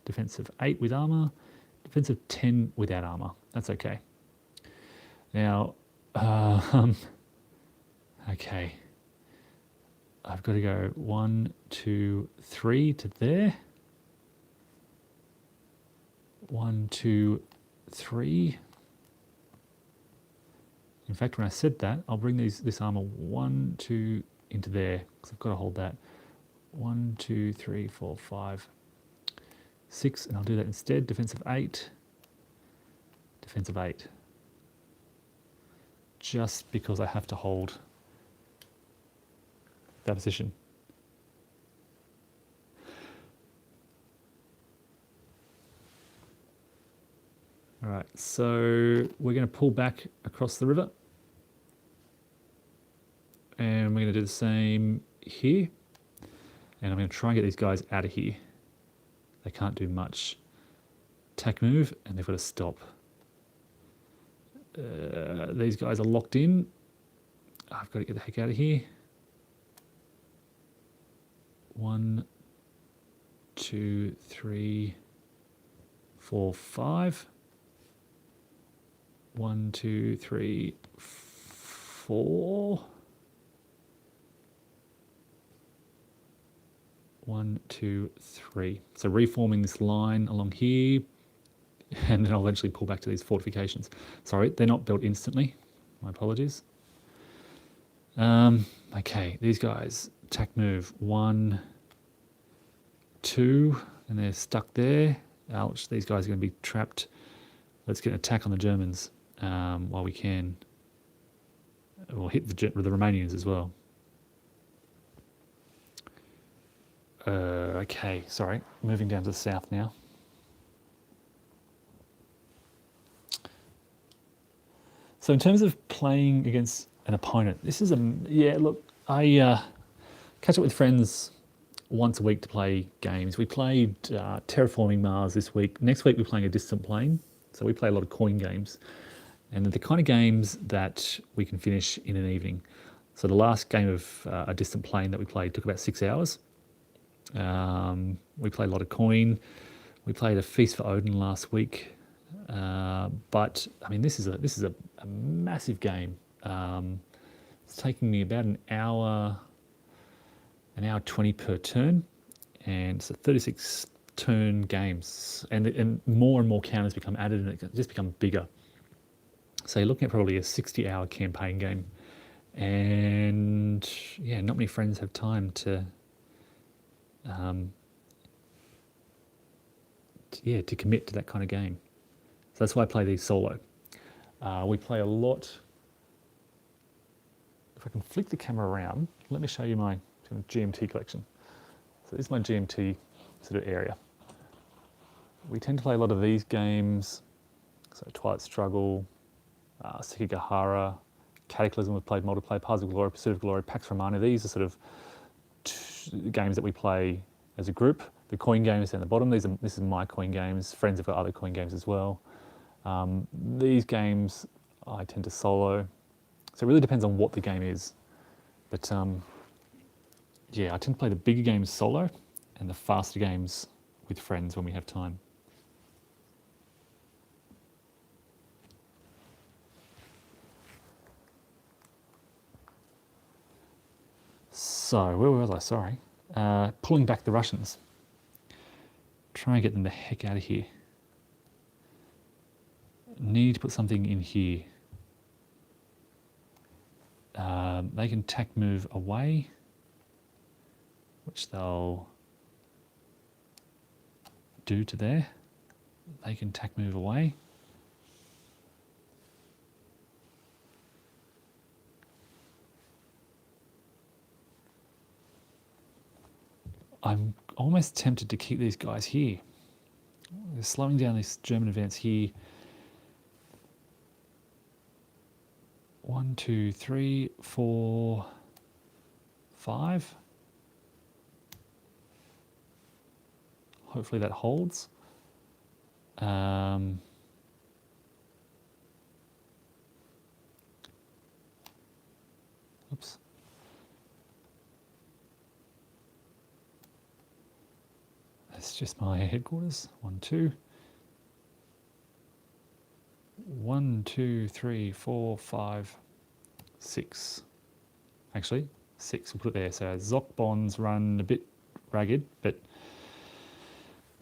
Defensive 8 with armour, defensive 10 without armour. That's okay. Now, okay. I've got to go 1, 2, 3 to there. 1, 2, 3. In fact, when I said that, I'll bring this armor 1, 2 into there, because I've got to hold that. 1, 2, 3, 4, 5, 6, and I'll do that instead. Defensive 8. Defensive 8. Just because I have to hold that position. All right, so we're going to pull back across the river. And we're going to do the same here. And I'm going to try and get these guys out of here. They can't do much. Attack move, and they've got to stop. These guys are locked in. I've got to get the heck out of here. 1, 2, 3, 4, 5. 1, 2, 3, 4. 1, 2, 3. So reforming this line along here, and then I'll eventually pull back to these fortifications. Sorry, they're not built instantly. My apologies. Okay, these guys, attack move 1, 2, and they're stuck there. Ouch, these guys are going to be trapped. Let's get an attack on the Germans while we can. We'll hit the Romanians as well. Okay, sorry, moving down to the south now. So in terms of playing against an opponent, this is look, I catch up with friends once a week to play games. We played Terraforming Mars this week. Next week we're playing A Distant Plane. So we play a lot of coin games. And they're the kind of games that we can finish in an evening. So the last game of A Distant Plane that we played took about 6 hours. We played a lot of coin. We played A Feast for Odin last week. But I mean, this is a massive game. It's taking me about an hour 20 per turn, and it's a 36 turn games, and more counters become added, and it just becomes bigger. So you're looking at probably a 60-hour campaign game, and yeah, not many friends have time to commit to that kind of game. So that's why I play these solo. We play a lot. If I can flick the camera around, let me show you my GMT collection. So this is my GMT sort of area. We tend to play a lot of these games. So Twilight Struggle, Sekigahara, Cataclysm, we've played multiplayer, Paths of Glory, Pursuit of Glory, Pax Romana. These are sort of games that we play as a group. The coin games down the bottom, this is my coin games. Friends have got other coin games as well. These games I tend to solo. So it really depends on what the game is. But yeah, I tend to play the bigger games solo and the faster games with friends when we have time. So, where was I? Sorry. Pulling back the Russians. Try and get them the heck out of here. need to put something in here. They can tack move away, which they'll do to there. They can tack move away. I'm almost tempted to keep these guys here. They're slowing down this German advance here. 1, 2, 3, 4, 5. Hopefully that holds. Oops. That's just my headquarters. 1, 2. 1, 2, 3, 4, 5, 6. Actually, 6. We'll put it there. So Zoc bonds run a bit ragged, but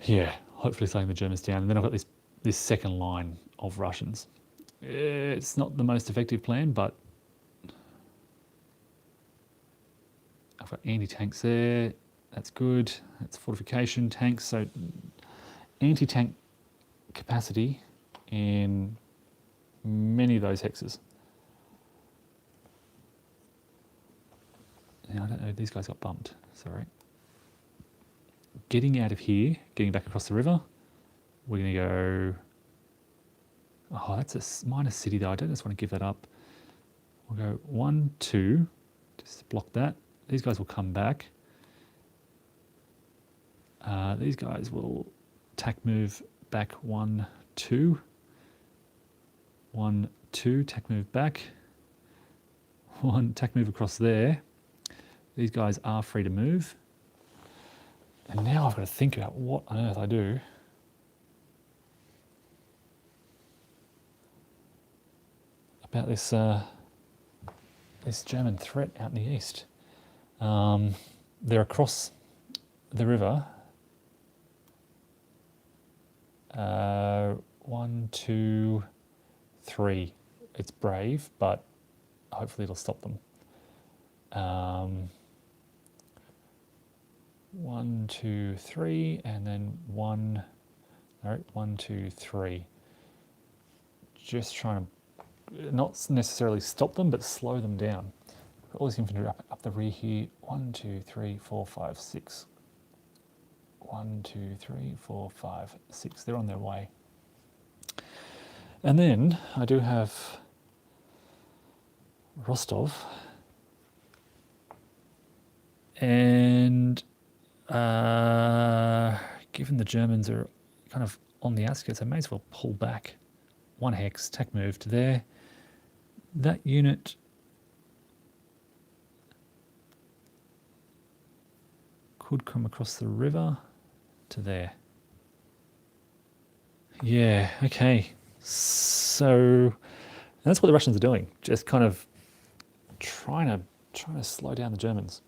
yeah, hopefully slowing the Germans down. And then I've got this second line of Russians. It's not the most effective plan, but I've got anti-tanks there. That's good. That's fortification tanks. So anti-tank capacity in many of those hexes. Now, I don't know, these guys got bumped. Sorry. Getting out of here, getting back across the river, we're going to go... Oh, that's a minor city though. I don't just want to give that up. We'll go 1, 2. Just block that. These guys will come back. These guys will tack move back 1, 2. 1, 2, tack move back. 1, tack move across there. These guys are free to move. And now I've got to think about what on earth I do. About this this German threat out in the east. They're across the river. 1, 2, 3. It's brave, but hopefully it'll stop them. 1, 2, 3, and then 1, 2, 3. Just trying to not necessarily stop them, but slow them down. All this infantry up the rear here. 1, 2, 3, 4, 5, 6. 1, 2, 3, 4, 5, 6. They're on their way. And then I do have Rostov. And given the Germans are kind of on the outskirts, I may as well pull back 1 hex, tack move to there. That unit could come across the river to there. Yeah, okay. So that's what the Russians are doing, just kind of trying to slow down the Germans.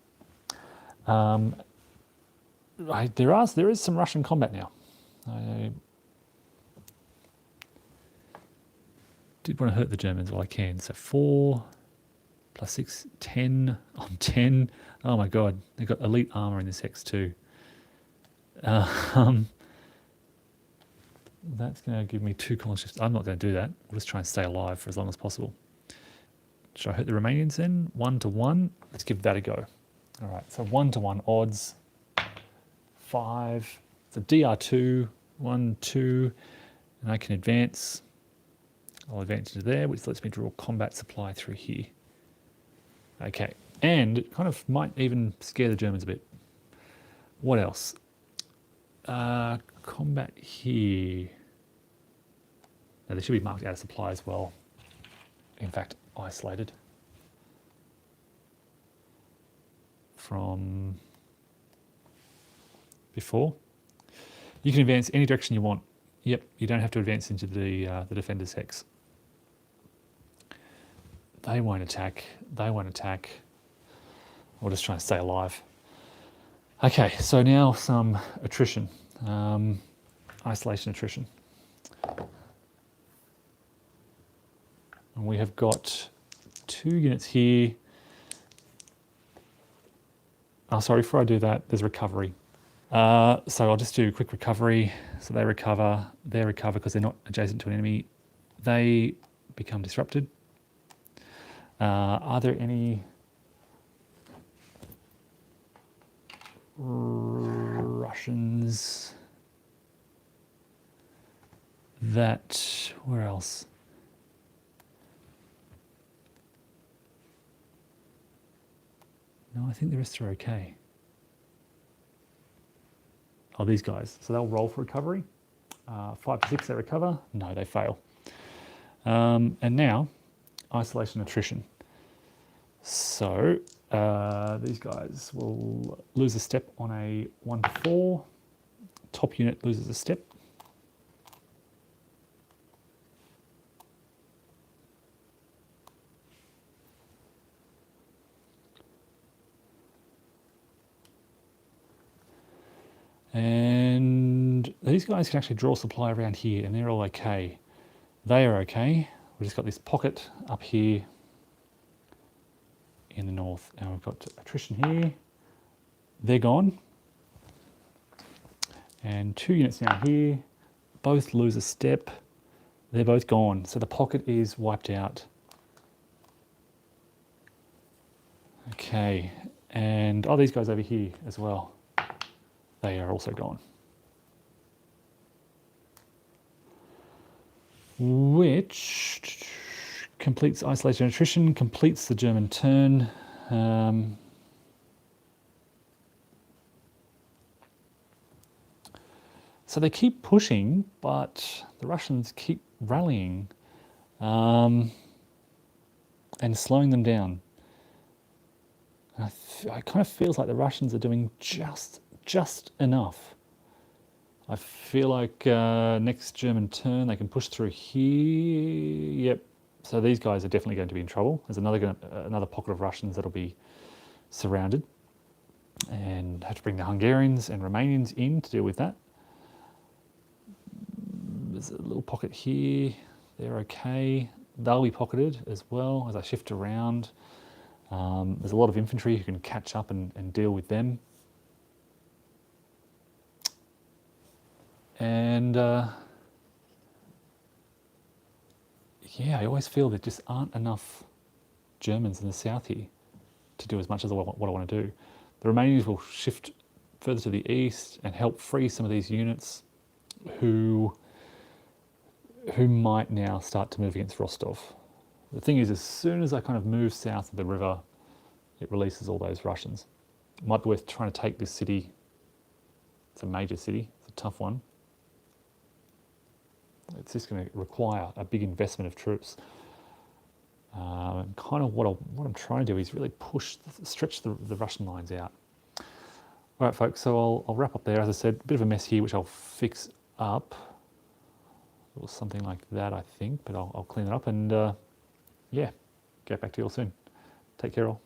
There is some Russian combat now. I did want to hurt the Germans while I can. So 4 plus 6, 10 on 10. Oh my god, they've got elite armor in this hex too. That's going to give me 2 column shifts. I'm not going to do that. We'll just try and stay alive for as long as possible. Should I hurt the Romanians then? 1 to 1. Let's give that a go. All right, so 1 to 1 odds. 5. So DR2, 1, 2, and I can advance. I'll advance into there, which lets me draw combat supply through here. Okay, and it kind of might even scare the Germans a bit. What else? Combat here. Now, they should be marked out of supply as well. In fact, isolated from before. You can advance any direction you want. Yep, you don't have to advance into the defender's hex. They won't attack. They won't attack. We'll just try and stay alive. Okay, so now some attrition. Isolation attrition. And we have got 2 units here. Oh, sorry, before I do that, there's recovery. So I'll just do a quick recovery. So they recover because they're not adjacent to an enemy. They become disrupted. Are there any Russians that, where else? No, I think the rest are okay. Oh, these guys. So they'll roll for recovery. 5 to 6, they recover. No, they fail. And now, isolation attrition. So these guys will lose a step on a 1 to 4. Top unit loses a step. And these guys can actually draw supply around here, and they're all okay. They are okay. We've just got this pocket up here in the north. And we've got attrition here. They're gone. And 2 units now here. Both lose a step. They're both gone. So the pocket is wiped out. Okay. And, oh, these guys over here as well. They are also gone. Which completes isolation and attrition, completes the German turn. So they keep pushing, but the Russians keep rallying and slowing them down. It kind of feels like the Russians are doing just enough. I feel like next German turn they can push through here. Yep. So these guys are definitely going to be in trouble. There's another pocket of Russians that'll be surrounded, and have to bring the Hungarians and Romanians in to deal with that. There's a little pocket here. They're okay. They'll be pocketed as well as I shift around. There's a lot of infantry who can catch up and deal with them. And yeah, I always feel there just aren't enough Germans in the south here to do as much as what I want to do. The Romanians will shift further to the east and help free some of these units who might now start to move against Rostov. The thing is, as soon as I kind of move south of the river, it releases all those Russians. It might be worth trying to take this city. It's a major city. It's a tough one. It's just going to require a big investment of troops. Kind of what I'm trying to do is really stretch the Russian lines out. All right, folks, so I'll wrap up there. As I said, a bit of a mess here, which I'll fix up. Or something like that, I think, but I'll clean it up and, yeah, get back to you all soon. Take care all.